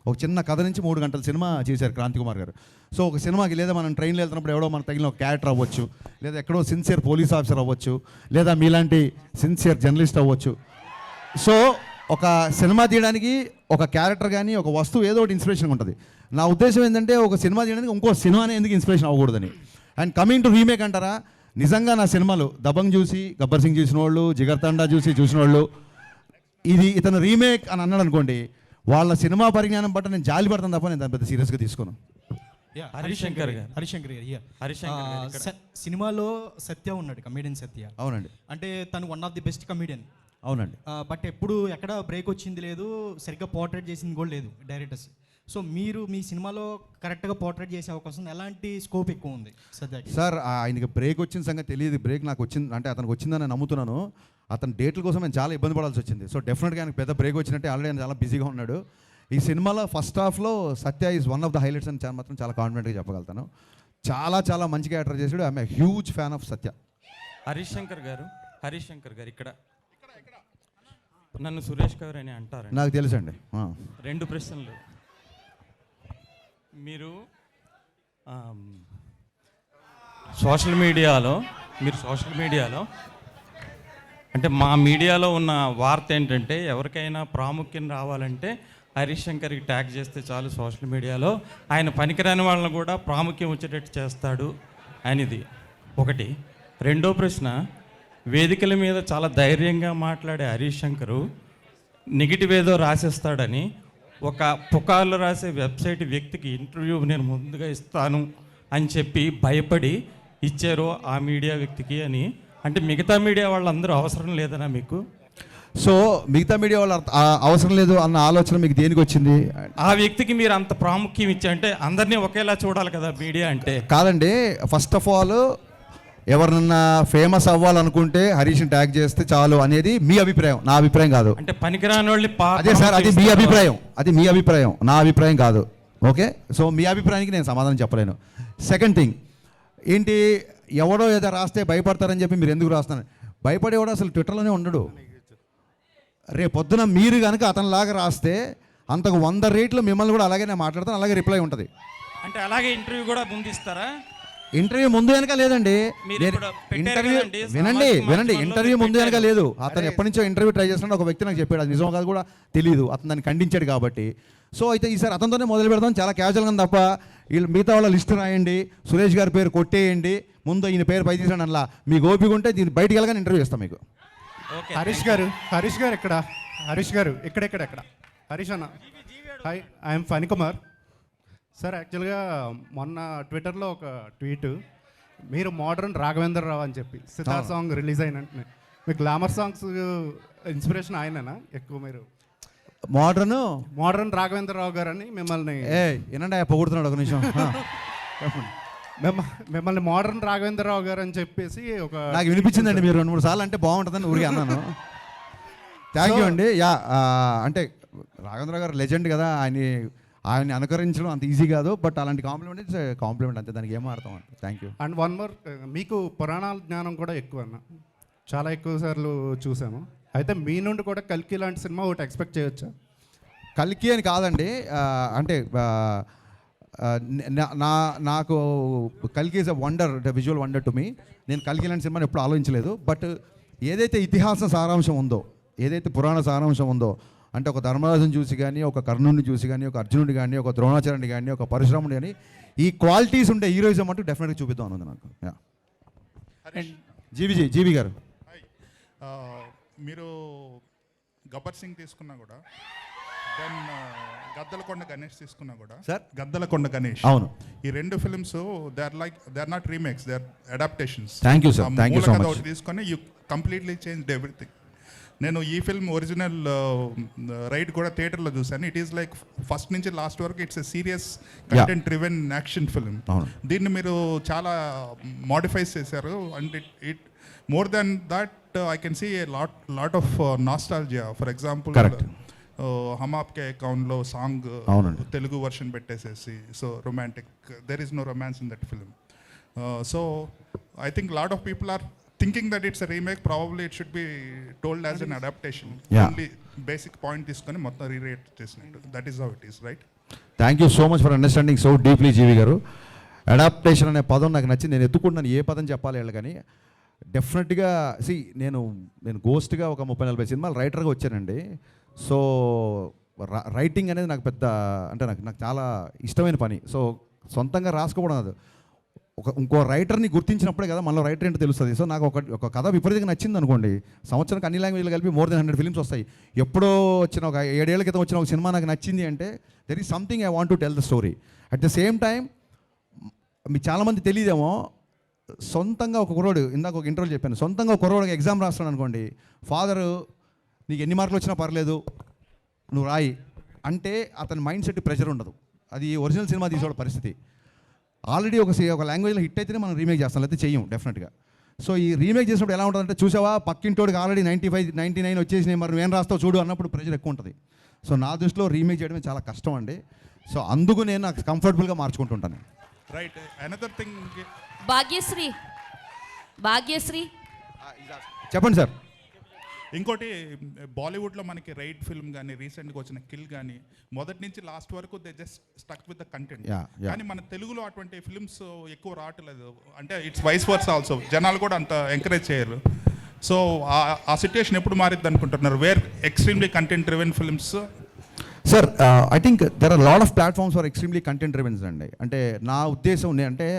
ఒక చిన్న కథ నుంచి 3 గంటల సినిమా చేశారు క్రాంతి కుమార్ గారు. సో ఒక సినిమాకి లేదా మనం ట్రైన్లో వెళ్తున్నప్పుడు ఎవడో మనకు తగిలిన ఒక క్యారెక్టర్ అవ్వచ్చు, లేదా ఎక్కడో సిన్సియర్ పోలీస్ ఆఫీసర్ అవ్వచ్చు, లేదా మీలాంటి సిన్సియర్ జర్నలిస్ట్ అవ్వచ్చు. సో ఒక సినిమా తీయడానికి ఒక క్యారెక్టర్ కానీ ఒక వస్తువు ఏదో ఒకటి ఇన్స్పిరేషన్ ఉంటుంది. నా ఉద్దేశం ఏంటంటే ఒక సినిమా తీయడానికి ఇంకో సినిమానే ఎందుకు ఇన్స్పిరేషన్ అవ్వకూడదని. అండ్ కమింగ్ టు రీమేక్ అంటారా, నిజంగా నా సినిమాలు దబంగ్ చూసి గబ్బర్ సింగ్ చూసిన వాళ్ళు, జిగర్ తండా చూసిన వాళ్ళు ఇతను రీమేక్ అని అన్నాడు అనుకోండి, వాళ్ళ సినిమా పరిజ్ఞానం బట్టి నేను జాలి పడతాను తప్ప నేను దాన్ని పెద్ద సీరియస్గా తీసుకోను. హరిశంకర్ సినిమాలో సత్య ఉన్నాడు, కమీడియన్ సత్య. అవునండి. అంటే తను one of the best comedian. అవునండి. బట్ ఎప్పుడు ఎక్కడ బ్రేక్ వచ్చింది లేదు, సరిగ్గా పోర్ట్రేట్ చేసింది కూడా లేదు డైరెక్టర్స్. సో మీరు మీ సినిమాలో కరెక్ట్గా పోర్ట్రేట్ చేసే అవకాశం ఎలాంటి స్కోప్ ఎక్కువ ఉంది సత్యకి? సార్ ఆయనకి బ్రేక్ వచ్చిన సంగతి తెలియదు. బ్రేక్ నాకు వచ్చింది అంటే అతనికి వచ్చిందని నేను నమ్ముతున్నాను. అతని డేట్ల కోసం నేను చాలా ఇబ్బంది పడాల్సి వచ్చింది. సో డెఫినెట్గా ఆయనకు పెద్ద బ్రేక్ వచ్చినట్టే. ఆల్రెడీ ఆయన చాలా బిజీగా ఉన్నాడు. ఈ సినిమాలో ఫస్ట్ హాఫ్లో Satya is one of the highlights అని మాత్రం చాలా కాన్ఫిడెంట్గా చెప్పగలుగుతాను. చాలా చాలా మంచి క్యారెక్టర్ చేశాడు. I'm a huge fan of Satya. Harishankar garu ఇక్కడ నన్ను సురేష్ గారు అని అంటారు. నాకు తెలుసండి. 2 ప్రశ్నలు. మీరు సోషల్ మీడియాలో అంటే మా మీడియాలో ఉన్న వార్త ఏంటంటే ఎవరికైనా ప్రాముఖ్యం రావాలంటే హరీష్ శంకర్కి ట్యాగ్ చేస్తే చాలు సోషల్ మీడియాలో, ఆయన పనికిరాని వాళ్ళని కూడా ప్రాముఖ్యం వచ్చేటట్టు చేస్తాడు అనేది ఒకటి. రెండో ప్రశ్న, వేదికల మీద చాలా ధైర్యంగా మాట్లాడే హరీష్ శంకరు నెగిటివ్ ఏదో రాసేస్తాడని ఒక పుకార్లు రాసే వెబ్సైట్ వ్యక్తికి ఇంటర్వ్యూ నేను ముందుగా ఇస్తాను అని చెప్పి భయపడి ఇచ్చారు ఆ మీడియా వ్యక్తికి అని. అంటే మిగతా మీడియా వాళ్ళందరూ అవసరం లేదనా మీకు? సో మిగతా మీడియా వాళ్ళు అవసరం లేదు అన్న ఆలోచన మీకు దేనికి వచ్చింది? ఆ వ్యక్తికి మీరు అంత ప్రాముఖ్యం ఇచ్చా అంటే అందరినీ ఒకేలా చూడాలి కదా మీడియా అంటే. కాదండి, ఫస్ట్ ఆఫ్ ఆల్ ఎవరినన్నా ఫేమస్ అవ్వాలనుకుంటే హరీష్ని ట్యాగ్ చేస్తే చాలు అనేది మీ అభిప్రాయం, నా అభిప్రాయం కాదు. అంటే పనికిరాని వాళ్ళు అదే సార్, అది మీ అభిప్రాయం, నా అభిప్రాయం కాదు. ఓకే, సో మీ అభిప్రాయానికి నేను సమాధానం చెప్పలేను. సెకండ్ థింగ్ ఏంటి, ఎవడో ఏదో రాస్తే భయపడతారని చెప్పి మీరు ఎందుకు రాస్తున్నారు? భయపడేవాడు అసలు ట్విట్టర్లోనే ఉండడు. రేపొద్దున మీరు కనుక అతనిలాగా రాస్తే అంతకు 100 రేట్లు మిమ్మల్ని కూడా అలాగే నేను మాట్లాడతాను, అలాగే రిప్లై ఉంటుంది. అంటే అలాగే ఇంటర్వ్యూ కూడా ముందు ఇస్తారా? ఇంటర్వ్యూ ముందు వెనక లేదండి. ఇంటర్వ్యూ వినండి, ఇంటర్వ్యూ ముందు వెనక లేదు. అతను ఎప్పటి నుంచో ఇంటర్వ్యూ ట్రై చేస్తున్నాడు. ఒక వ్యక్తి నాకు చెప్పాడు, అది నిజం కాదు కూడా తెలియదు, అతను దాన్ని ఖండించాడు కాబట్టి. సో అయితే ఈసారి అతనితోనే మొదలు పెడదాం, చాలా క్యాజువల్గా తప్ప వీళ్ళు మిగతా వాళ్ళ లిస్ట్ రాయండి, సురేష్ గారి పేరు కొట్టేయండి, ముందు ఈయన పేరు పై తీసాడు అలా. మీకు ఓపిక ఉంటే దీన్ని బయటికి వెళ్ళగానే ఇంటర్వ్యూ ఇస్తాం మీకు. హరీష్ గారు ఇక్కడ హరీష్ అన్న, హాయ్, ఐఎమ్ ఫణికుమార్ సార్. యాక్చువల్గా మొన్న ట్విట్టర్లో ఒక ట్వీట్, మీరు మోడర్న్ రాఘవేంద్ర రావు అని చెప్పి సితార్ సాంగ్ రిలీజ్ అయిన మీ గ్లామర్ సాంగ్స్ ఇన్స్పిరేషన్ ఆయననా ఎక్కువ? మీరు మోడర్న్ రాఘవేంద్ర రావు గారు అని మిమ్మల్ని ఏనండి పొగుడుతున్నాడు ఒక నిమిషం. మిమ్మల్ని మోడర్న్ రాఘవేంద్రరావు గారు అని చెప్పేసి ఒక నాకు వినిపించిందండి. మీరు 2-3 సార్లు అంటే బాగుంటుందని ఊరికే అన్నాను. థ్యాంక్ యూ అండి. యా, అంటే రాఘవేంద్ర గారు లెజెండ్ కదా, ఆయన్ని అనుకరించడం అంత ఈజీ కాదు. బట్ అలాంటి కాంప్లిమెంట్ అంతే, దానికి ఏమో అర్థం అండి. Thank you. And one more, మీకు పురాణాల జ్ఞానం కూడా ఎక్కువ అన్న, చాలా ఎక్కువ సార్లు చూసాము. అయితే మీ నుండి కూడా కల్కి లాంటి సినిమా ఒకటి ఎక్స్పెక్ట్ చేయొచ్చా? కల్కి అని కాదండి, అంటే నాకు కల్కి is a wonder, visual wonder to me. నేను కల్కి లాంటి సినిమాని ఎప్పుడు ఆలోచించలేదు. బట్ ఏదైతే ఇతిహాస సారాంశం ఉందో, ఏదైతే పురాణ సారాంశం ఉందో, అంటే ఒక ధర్మరాజుని చూసి కానీ, ఒక కర్ణుడిని చూసి కానీ, ఒక అర్జునుడి కానీ, ఒక ద్రోణాచార్యుని కానీ, ఒక పరశురాముడి కానీ, ఈ క్వాలిటీస్ ఉండే హీరోయిజం అంటూ డెఫినెట్గా చూపిద్దాం అన్నది నాకు. జీవి గారు, మీరు గబ్బర్ సింగ్ తీసుకున్నా కూడా, దెన్ గద్దలకొండ గణేష్ తీసుకున్నా కూడా, సార్ గద్దలకొండ గణేష్, అవును, ఈ 2 films they are not remakes, they are adaptations. Thank you sir, thank you so much. తీసుకొని యూ కంప్లీట్లీ చేంజ్డ్ ఎవ్రీథింగ్. నేను ఈ ఫిల్మ్ ఒరిజినల్ రైడ్ కూడా థియేటర్లో చూశాను. ఇట్ ఈస్ లైక్ ఫస్ట్ నుంచి లాస్ట్ వరకు it's a serious content driven action film. దీన్ని మీరు చాలా మోడిఫైస్ చేశారు. And it more than that I can see a lot of nostalgia. For example హమ్ ఆప్కే అకౌంట్లో సాంగ్ తెలుగు వర్షన్ పెట్టేసేసి, so romantic, there is no romance in that film. So I think lot of people are thinking that it's a remake. Probably it should be told as an adaptation. Only basic point తీసుకొని మొత్తం రీరేట్ చేసినట్టు. That is how it is, right? Thank you so much for understanding so deeply GV garu. Adaptation అనే పదం నాకు నచ్చింది. నేను ఎత్తుకుంటున్నాను ఏ పదం చెప్పాలి వీళ్ళు కానీ డెఫినెట్గా నేను గోస్ట్గా ఒక 30-40 సినిమాలు రైటర్గా వచ్చానండి. సో రైటింగ్ అనేది నాకు పెద్ద అంటే నాకు చాలా ఇష్టమైన పని. సో సొంతంగా రాసుకోవడం అది ఇంకో రైటర్ని గుర్తించినప్పుడే కదా మనలో రైటర్ ఏంటో తెలుస్తుంది. సో నాకు ఒక కథ విపరీతంగా నచ్చింది అనుకోండి, సంవత్సరానికి అన్ని లాంగ్వేజ్లు కలిపి మోర్ దెన్ 100 ఫిల్మ్స్ వస్తాయి. ఎప్పుడో వచ్చిన ఒక 7 ఏళ్ల క్రితం వచ్చిన ఒక సినిమా నాకు నచ్చింది అంటే there is something I want to tell the story. At the same time మీకు చాలామంది తెలియదేమో, సొంతంగా ఒక కుర్రోడు, ఇందాక ఒక ఇంటర్వ్యూ చెప్పాను, సొంతంగా ఒక కుర్రోడికి ఎగ్జామ్ రాస్తున్నాడు అనుకోండి, ఫాదరు నీకు ఎన్ని మార్కులు వచ్చినా పర్లేదు నువ్వు రాయి అంటే అతని మైండ్ సెట్ ప్రెషర్ ఉండదు. అది ఒరిజినల్ సినిమా తీసేవాడు పరిస్థితి. ఆల్రెడీ ఒక లాంగ్వేజ్లో హిట్ అయితేనే మనం రీమేక్ చేస్తాం, లేకపోతే చెయ్యం డెఫినెట్గా. సో ఈ రీమేక్ చేసినప్పుడు ఎలా ఉంటుందంటే, చూసావా పక్కింటోడికి ఆల్రెడీ 95, 99 వచ్చేసినాయి, మరి నువ్వేం రాస్తావు చూడు అన్నప్పుడు ప్రెషర్ ఎక్కువ ఉంటుంది. సో నా దృష్టిలో రీమేక్ చేయడమే చాలా కష్టం అండి. సో అందుకు నేను నాకు కంఫర్టబుల్గా మార్చుకుంటుంటాను. రైట్. అనదర్ థింగ్, భాగ్యశ్రీ చెప్పండి సార్. ఇంకోటి, బాలీవుడ్లో మనకి రైడ్ ఫిల్మ్ కానీ రీసెంట్గా వచ్చిన కిల్ కానీ మొదటి నుంచి లాస్ట్ వరకు they just stuck with the content. కానీ మన తెలుగులో అటువంటి ఫిల్మ్స్ ఎక్కువ రావట్లేదు. అంటే ఇట్స్ వైస్ వర్స్ ఆల్సో, జనాలు కూడా అంత ఎంకరేజ్ చేయరు. సో ఆ సిచ్యుయేషన్ ఎప్పుడు మారిద్ది అనుకుంటున్నారు? Where extremely content driven films. Sir I think there are lot of platforms for extremely content drivens అండి. అంటే నా ఉద్దేశం అంటే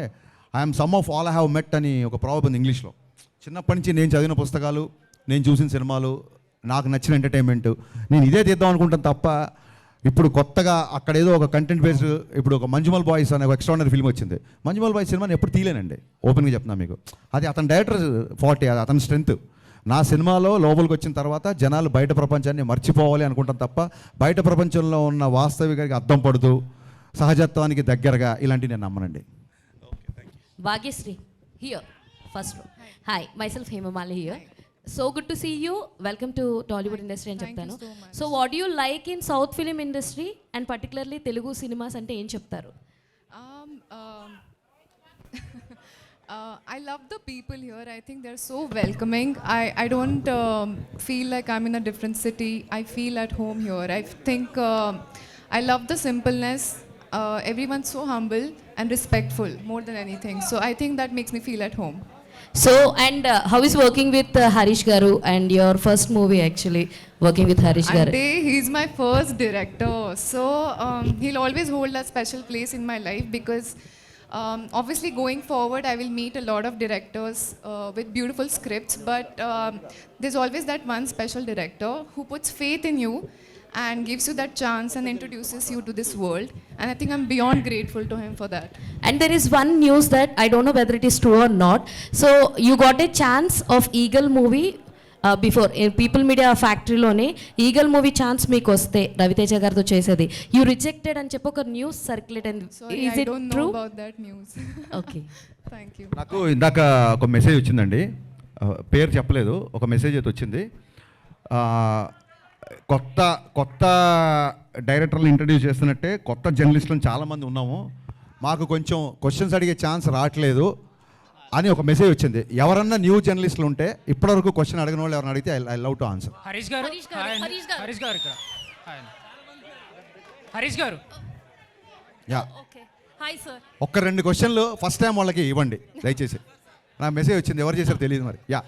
I'm some of all I have met అని ఒక ప్రావర్బ్ ఉంది ఇంగ్లీష్లో. చిన్నప్పటి నుంచి నేను చదివిన పుస్తకాలు, నేను చూసిన సినిమాలు, నాకు నచ్చిన ఎంటర్టైన్మెంట్, నేను ఇదే తీద్దాం అనుకుంటాను తప్ప ఇప్పుడు కొత్తగా అక్కడ ఏదో ఒక కంటెంట్ బేస్డ్, ఇప్పుడు ఒక మంజుమల్ బాయ్స్ అనే ఒక ఎక్స్ట్రాడినరీ ఫిల్మ్ వచ్చింది. మంజుమల్ బాయ్స్ సినిమాని ఎప్పుడు తీయలేనండి, ఓపెన్గా చెప్తున్నాను మీకు. అది అతని డైరెక్టర్ ఫార్టీ, అది అతని స్ట్రెంత్. నా సినిమాలో లోపలికి వచ్చిన తర్వాత జనాలు బయట ప్రపంచాన్ని మర్చిపోవాలి అనుకుంటాం తప్ప బయట ప్రపంచంలో ఉన్న వాస్తవికానికి అద్దం పడుతూ సహజత్వానికి దగ్గరగా ఇలాంటివి నేను నమ్మనండి. Bhagyashree here first row. Hi, myself Hemamali here. So good to see you. Welcome to Tollywood industry అని చెప్తాను. So what do you like in South film industry and particularly Telugu cinemas అంటే ఏం చెప్తారు? I love the people here. I think they're so welcoming. I don't feel like I'm in a different city. I feel at home here. I think I love the simpleness. Everyone's so humble and respectful more than anything. So I think that makes me feel at home. So and how is working with Harish Garu and your first movie actually working with Harish Garu? He's my first director. So he'll always hold a special place in my life because obviously going forward I will meet a lot of directors with beautiful scripts, but there's always that one special director who puts faith in you and gives you that chance and introduces you to this world, and I think I'm beyond grateful to him for that. And there is one news that I don't know whether it is true or not. So you got a chance of Eagle movie before People Media Factory లోనే eagle movie chance మీకు వస్తే రవితేజ గారితో చేసేది, you rejected అని చెప్పి ఒక news circulate అయింది. Sorry, Is I it don't true? know about that news. Okay. Thank you. నాకు ఇందాక ఒక మెసేజ్ వచ్చిందండి, పేరు చెప్పలేదు, ఒక మెసేజ్ అయితే వచ్చింది. కొత్త డైరెక్టర్లు ఇంట్రడ్యూస్ చేస్తున్నట్టే కొత్త జర్నలిస్టులను చాలామంది ఉన్నాము, మాకు కొంచెం క్వశ్చన్స్ అడిగే ఛాన్స్ రావట్లేదు అని ఒక మెసేజ్ వచ్చింది. ఎవరన్నా న్యూ జర్నలిస్టులు ఉంటే ఇప్పటివరకు క్వశ్చన్ అడిగిన వాళ్ళు ఎవరైనా అడిగితే I love to answer. Harish గారు ఇక్కడ. హరీష్ గారు. Yeah, hi sir. ఒక్క 2 క్వశ్చన్లు ఫస్ట్ టైం వాళ్ళకి ఇవ్వండి దయచేసి. నాకు మెసేజ్ వచ్చింది, ఎవరు చేశారో తెలియదు మరి. యా,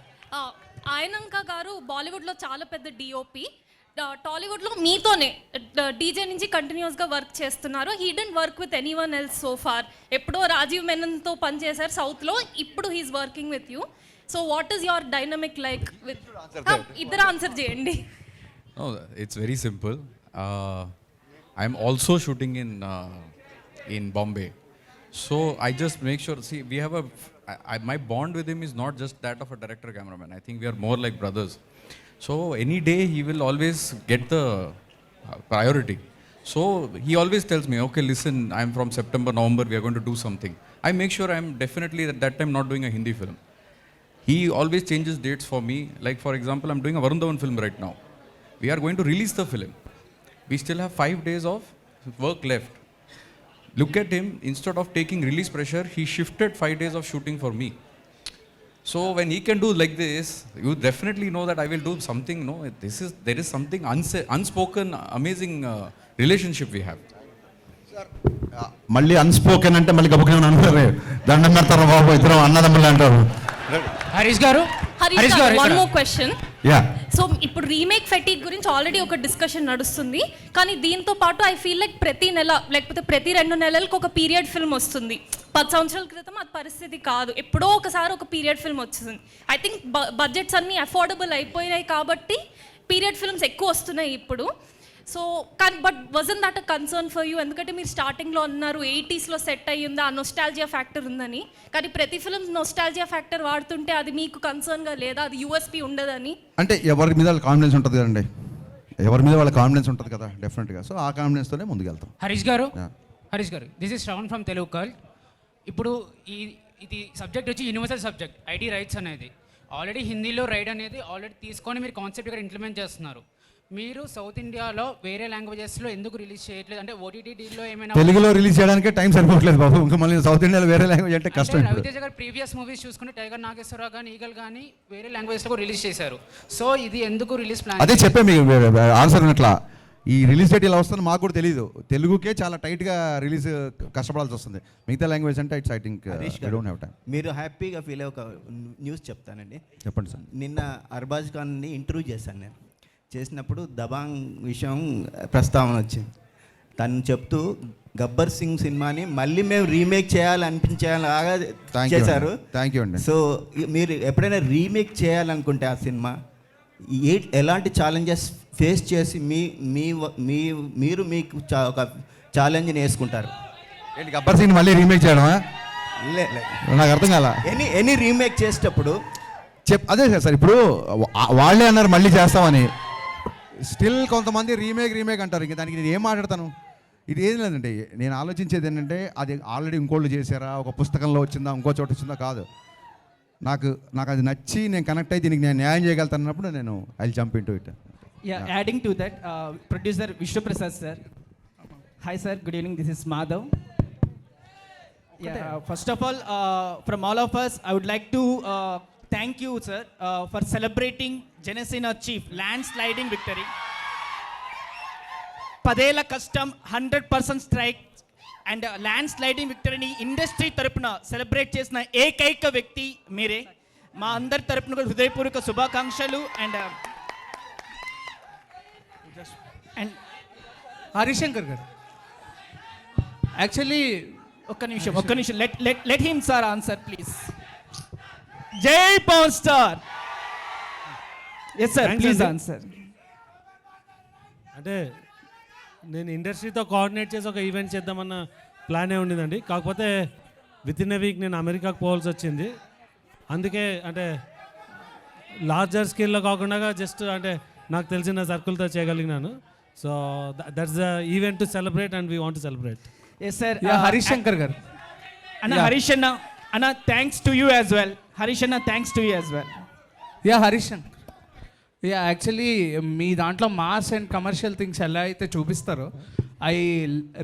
ఆయనంక గారు బాలీవుడ్లో చాలా పెద్ద డిఓపి, టాలీవుడ్లో మీతోనే డీజే నుంచి కంటిన్యూస్గా వర్క్ చేస్తున్నారు. He didn't work with any one else so far. ఎప్పుడో రాజీవ్ మెనన్తో పనిచేశారు సౌత్లో, ఇప్పుడు he's working with you. So what is your dynamic like with? ఇద్దరు ఆన్సర్ చేయండి. It's very simple. I'm also shooting in Bombay, so I just make sure. See, we have my bond with him is not just that of a director cameraman. I think we are more like brothers. So any day he will always get the priority. So he always tells me, okay, listen, I'm from September, November, we are going to do something. I make sure I'm definitely at that time not doing a Hindi film. He always changes dates for me. Like for example, I'm doing a Varun Dhawan film right now. We are going to release the film. We still have 5 days of work left. Look at him, instead of taking release pressure, he shifted 5 days of shooting for me. So when he can do like this, you definitely know that I will do something. No, there is something unspoken, amazing relationship we have. మళ్ళీ unspoken అంటే మళ్ళీ గబుకునే అనుకోరు, దండం పెడతారు బాబు ఇద్దరం అన్నదమ్ములు అంటారు. హరీష్ గారు one more question. Yeah, so ఇప్పుడు రీమేక్ ఫెటిక్ గురించి ఆల్రెడీ ఒక డిస్కషన్ నడుస్తుంది, కానీ దీంతో పాటు ఐ ఫీల్ లైక్ ప్రతి నెల లేకపోతే ప్రతి 2 నెలలకు ఒక పీరియడ్ ఫిల్మ్ వస్తుంది. 10 సంవత్సరాల క్రితం అది పరిస్థితి కాదు, ఎప్పుడో ఒకసారి ఒక పీరియడ్ ఫిల్మ్ వచ్చింది. ఐ థింక్ బడ్జెట్స్ అన్నీ అఫోర్డబుల్ అయిపోయినాయి కాబట్టి పీరియడ్ ఫిల్మ్స్ ఎక్కువ వస్తున్నాయి ఇప్పుడు. సో కానీ but wasn't that a concern for you? ఎందుకంటే మీరు స్టార్టింగ్లో అన్నారు 80sలో సెట్ అయ్యిందా, ఆ నొస్టాలజియా ఫ్యాక్టర్ ఉందని. కానీ ప్రతి ఫిల్మ్ నొస్టాలజియా ఫ్యాక్టర్ వాడుతుంటే అది మీకు కన్సర్న్గా లేదా? అది యూఎస్పీ ఉండదని? అంటే ఎవరి మీద వాళ్ళ కాన్ఫిడెన్స్ ఉంటుంది కదండి, ఎవరి మీద వాళ్ళ కాన్ఫిడెన్స్ ఉంటుంది కదా డెఫినెట్గా. సో ఆ కాన్ఫిడెన్స్తోనే ముందుకెళ్తాం. హరీష్ గారు this is Shravan from Telugu cult. ఇప్పుడు ఇది సబ్జెక్ట్ వచ్చి యూనివర్సల్ సబ్జెక్ట్, ఐడి రైట్స్ అనేది. ఆల్రెడీ హిందీలో రైడ్ అనేది ఆల్రెడీ తీసుకొని మీరు కాన్సెప్ట్ ఇక్కడ ఇంప్లిమెంట్ చేస్తున్నారు. మీరు సౌత్ ఇండియాలో వేరే లాంగ్వేజెస్లో ఎందుకు రిలీజ్ చేయట్లేదు? అంటే ఓటీటీలో ఏమైనా తెలుగులో రిలీజ్ చేయడానికి టైం సరిపోవట్లేదు బాబు, ఇంకా మళ్ళీ సౌత్ ఇండియాలో వేరే లాంగ్వేజ్ అంటే కష్టం. రవితేజ గారు ప్రీవియస్ మూవీస్ చూసుకుంటే టైగర్ నాగేశ్వరరావు కానీ ఈగల్ కానీ వేరే లాంగ్వేజ్లో రిలీజ్ చేశారు. సో ఇది ఎందుకు రిలీజ్ ప్లాన్? అదే చెప్పే మీకు ఆన్సర్ ఉన్నట్లా. ఈ రిలీజ్ డేట్ ఇలా వస్తుందని మాకు కూడా తెలియదు. తెలుగుకే చాలా టైట్గా రిలీజ్ కష్టపడాల్సి వస్తుంది. మిగతా లాంగ్వేజ్ అంటే it's I think don't have time. మీరు హ్యాపీగా ఫీల్ అయ్యే ఒక న్యూస్ చెప్తానండి. చెప్పండి సార్. నిన్న అర్బాజ్ ఖాన్ని ఇంటర్వ్యూ చేశాను నేను. చేసినప్పుడు దబాంగ్ విషయం ప్రస్తావన వచ్చింది. తను చెప్తూ గబ్బర్ సింగ్ సినిమాని మళ్ళీ మేము రీమేక్ చేయాలనిపించేలాగా చేశారు. థ్యాంక్ యూ అండి. సో మీరు ఎప్పుడైనా రీమేక్ చేయాలనుకుంటే ఆ సినిమా ఎలాంటి ఛాలెంజెస్ ఫేస్ చేసి మీరు మీకు ఒక ఛాలెంజ్ని వేసుకుంటారు? ఏంటి గబ్బర్ సింగ్ మళ్ళీ రీమేక్ చేయడమా? నాకు అర్థం కాల. ఎనీ రీమేక్ చేసేటప్పుడు అదే సార్, ఇప్పుడు వాళ్ళే అన్నారు మళ్ళీ చేస్తామని. స్టిల్ కొంతమంది రీమేక్ అంటారు. ఇంక దానికి నేను ఏం మాట్లాడతాను? ఇది ఏం లేదండి, నేను ఆలోచించేది ఏంటంటే అది ఆల్రెడీ ఇంకోళ్ళు చేశారా, ఒక పుస్తకంలో వచ్చిందా, ఇంకో చోట వచ్చిందా కాదు. నాకు అది నచ్చి నేను కనెక్ట్ అయ్యి దీనికి నేను న్యాయం చేయగలుగుతున్నప్పుడు నేను I jump into it. Adding to that, producer Vishnu Prasad sir. Hi sir, good evening, this is Madhav. First of all, from all of us, I would like to thank you, sir, for celebrating Janasena Chief landsliding victory. 10 ఏళ్ల కష్టం, 100% strike and ల్యాండ్స్లైడింగ్ విక్టరీని industry తరపున celebrate చేసిన ఏకైక వ్యక్తి మీరే. మా అందరి తరపున కూడా హృదయపూర్వక శుభాకాంక్షలు. అండ్ హరిశంకర్ గారు యాక్చువల్లీ ఒక్క నిమిషం let him sir answer please. జై power star. Yes sir, please answer. అంటే నేను ఇండస్ట్రీతో కోఆర్డినేట్ చేసి ఒక ఈవెంట్ చేద్దామన్న ప్లానే ఉండేదండి. కాకపోతే విత్ ఇన్ ఎ వీక్ నేను అమెరికాకు పోవాల్సి వచ్చింది. అందుకే అంటే లార్జర్ స్కేల్లో కాకుండా జస్ట్ అంటే నాకు తెలిసిన సర్కిల్తో చేయగలిగినాను. So that's the event to celebrate and we want to celebrate. Yes sir. Harishankar garu అన్న, హరీష్ అన్న thanks to you as well. Harish అన్న thanks to you as well. Harishankar actually మీ దాంట్లో మాస్ అండ్ కమర్షియల్ థింగ్స్ ఎలా అయితే చూపిస్తారో I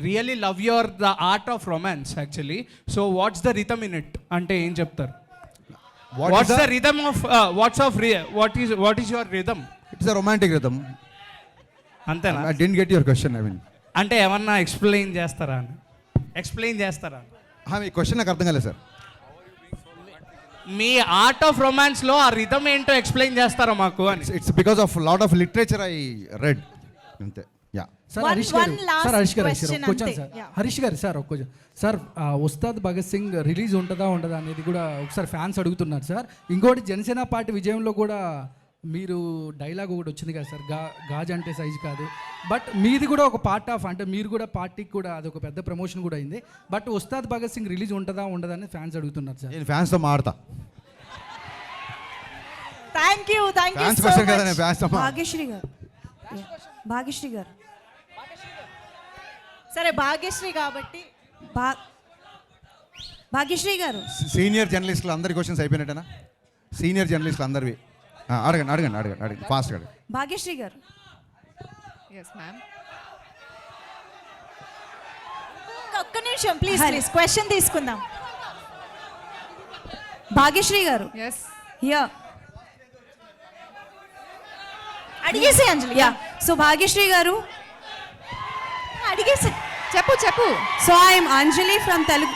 really love the art of romance actually. So what's the rhythm in it అంటే ఏం చెప్తారు? What is your rhythm? It's a romantic rhythm. అంతేనా? I didn't get your question. I mean అంటే ఏమన్నా explain చేస్తారా? మీ క్వశ్చన్ నాకు అర్థం కాలేదు సార్. మీ ఆర్ట్ ఆఫ్ రొమాన్స్ లో ఆ రిథమ్ ఏంటో ఎక్స్ప్లెయిన్ చేస్తారా మాకు అని? It's because of lot of literature I read అంతే. హరీష్ గారు సార్ ఒక question sir. Ustaad Bhagat Singh release ఉంటుందా ఉండదా అనేది కూడా ఒకసారి ఫ్యాన్స్ అడుగుతున్నారు సార్. ఇంకోటి జనసేన పార్టీ విజయంలో కూడా మీరు డైలాగ్ ఒకటి వచ్చింది కదా సార్, గాజ్ అంటే సైజు కాదు. బట్ మీది కూడా ఒక పార్ట్ ఆఫ్, అంటే మీరు కూడా పార్టీకి కూడా అది ఒక పెద్ద ప్రమోషన్ కూడా అయింది. బట్ ఉస్తాద్ భగత్ సింగ్ రిలీజ్ ఉంటుందా ఉండదా అని ఫ్యాన్స్ అడుగుతున్నారు సార్. నేను ఫ్యాన్స్తో మాడతా. థ్యాంక్ యూ భాగ్యశ్రీ గారు. సరే భాగ్యశ్రీ కాబట్టి భాగ్యశ్రీ గారు సీనియర్ జర్నలిస్టులు అందరి క్వశ్చన్స్ అయిపోయినట్టేనా? సీనియర్ జర్నలిస్టులు అందరివి అడగండి ఫాస్ట్ అడగండి. భాగ్యశ్రీ గారు. Yes ma'am. ఒక్క నిమిషం ప్లీజ్ క్వశ్చన్ తీసుకుందాం. భాగ్యశ్రీ గారు. ఎస్. అడిగేసి అంజలి. సో భాగ్యశ్రీ గారు అడిగేసి చెప్పు. So I'm Anjali from Telugu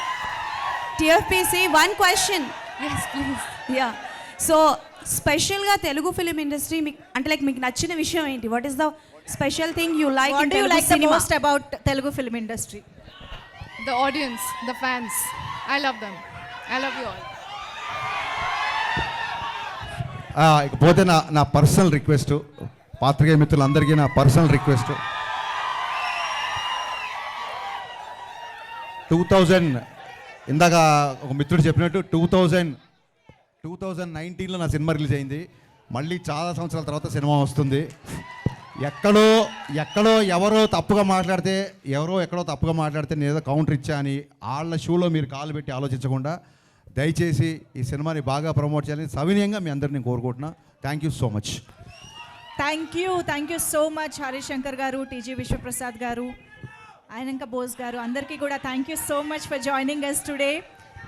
TFPC. One question. Yes please. Ya, so స్పెషల్గా తెలుగు ఫిలిం ఇండస్ట్రీ మీకు అంటే లైక్ మీకు నచ్చిన విషయం ఏంటి? What is the special thing you like What in do you Telugu like the cinema? most about Telugu film industry? The audience, the fans. I love them. I love you all. ఇకపోతే నా personal request, పాత్రికేయ మిత్రులందరికీ నా personal request, 2000 ఇందాక ఒక మిత్రుడు చెప్పినట్టు 2019లో నా సినిమా రిలీజ్ అయింది. మళ్ళీ చాలా సంవత్సరాల తర్వాత సినిమా వస్తుంది. ఎక్కడో ఎక్కడో తప్పుగా మాట్లాడితే నేను ఏదో కౌంటర్ ఇచ్చా అని వాళ్ళ షూలో మీరు కాలు పెట్టి ఆలోచించకుండా దయచేసి ఈ సినిమాని బాగా ప్రమోట్ చేయాలని సవినయంగా మీ అందరిని కోరుకుంటున్నా. Thank you so much. Thank you so much Harish Shankar గారు, టీజీ విశ్వప్రసాద్ గారు, ఆయనంక బోస్ గారు, అందరికీ కూడా thank you so much for joining us today.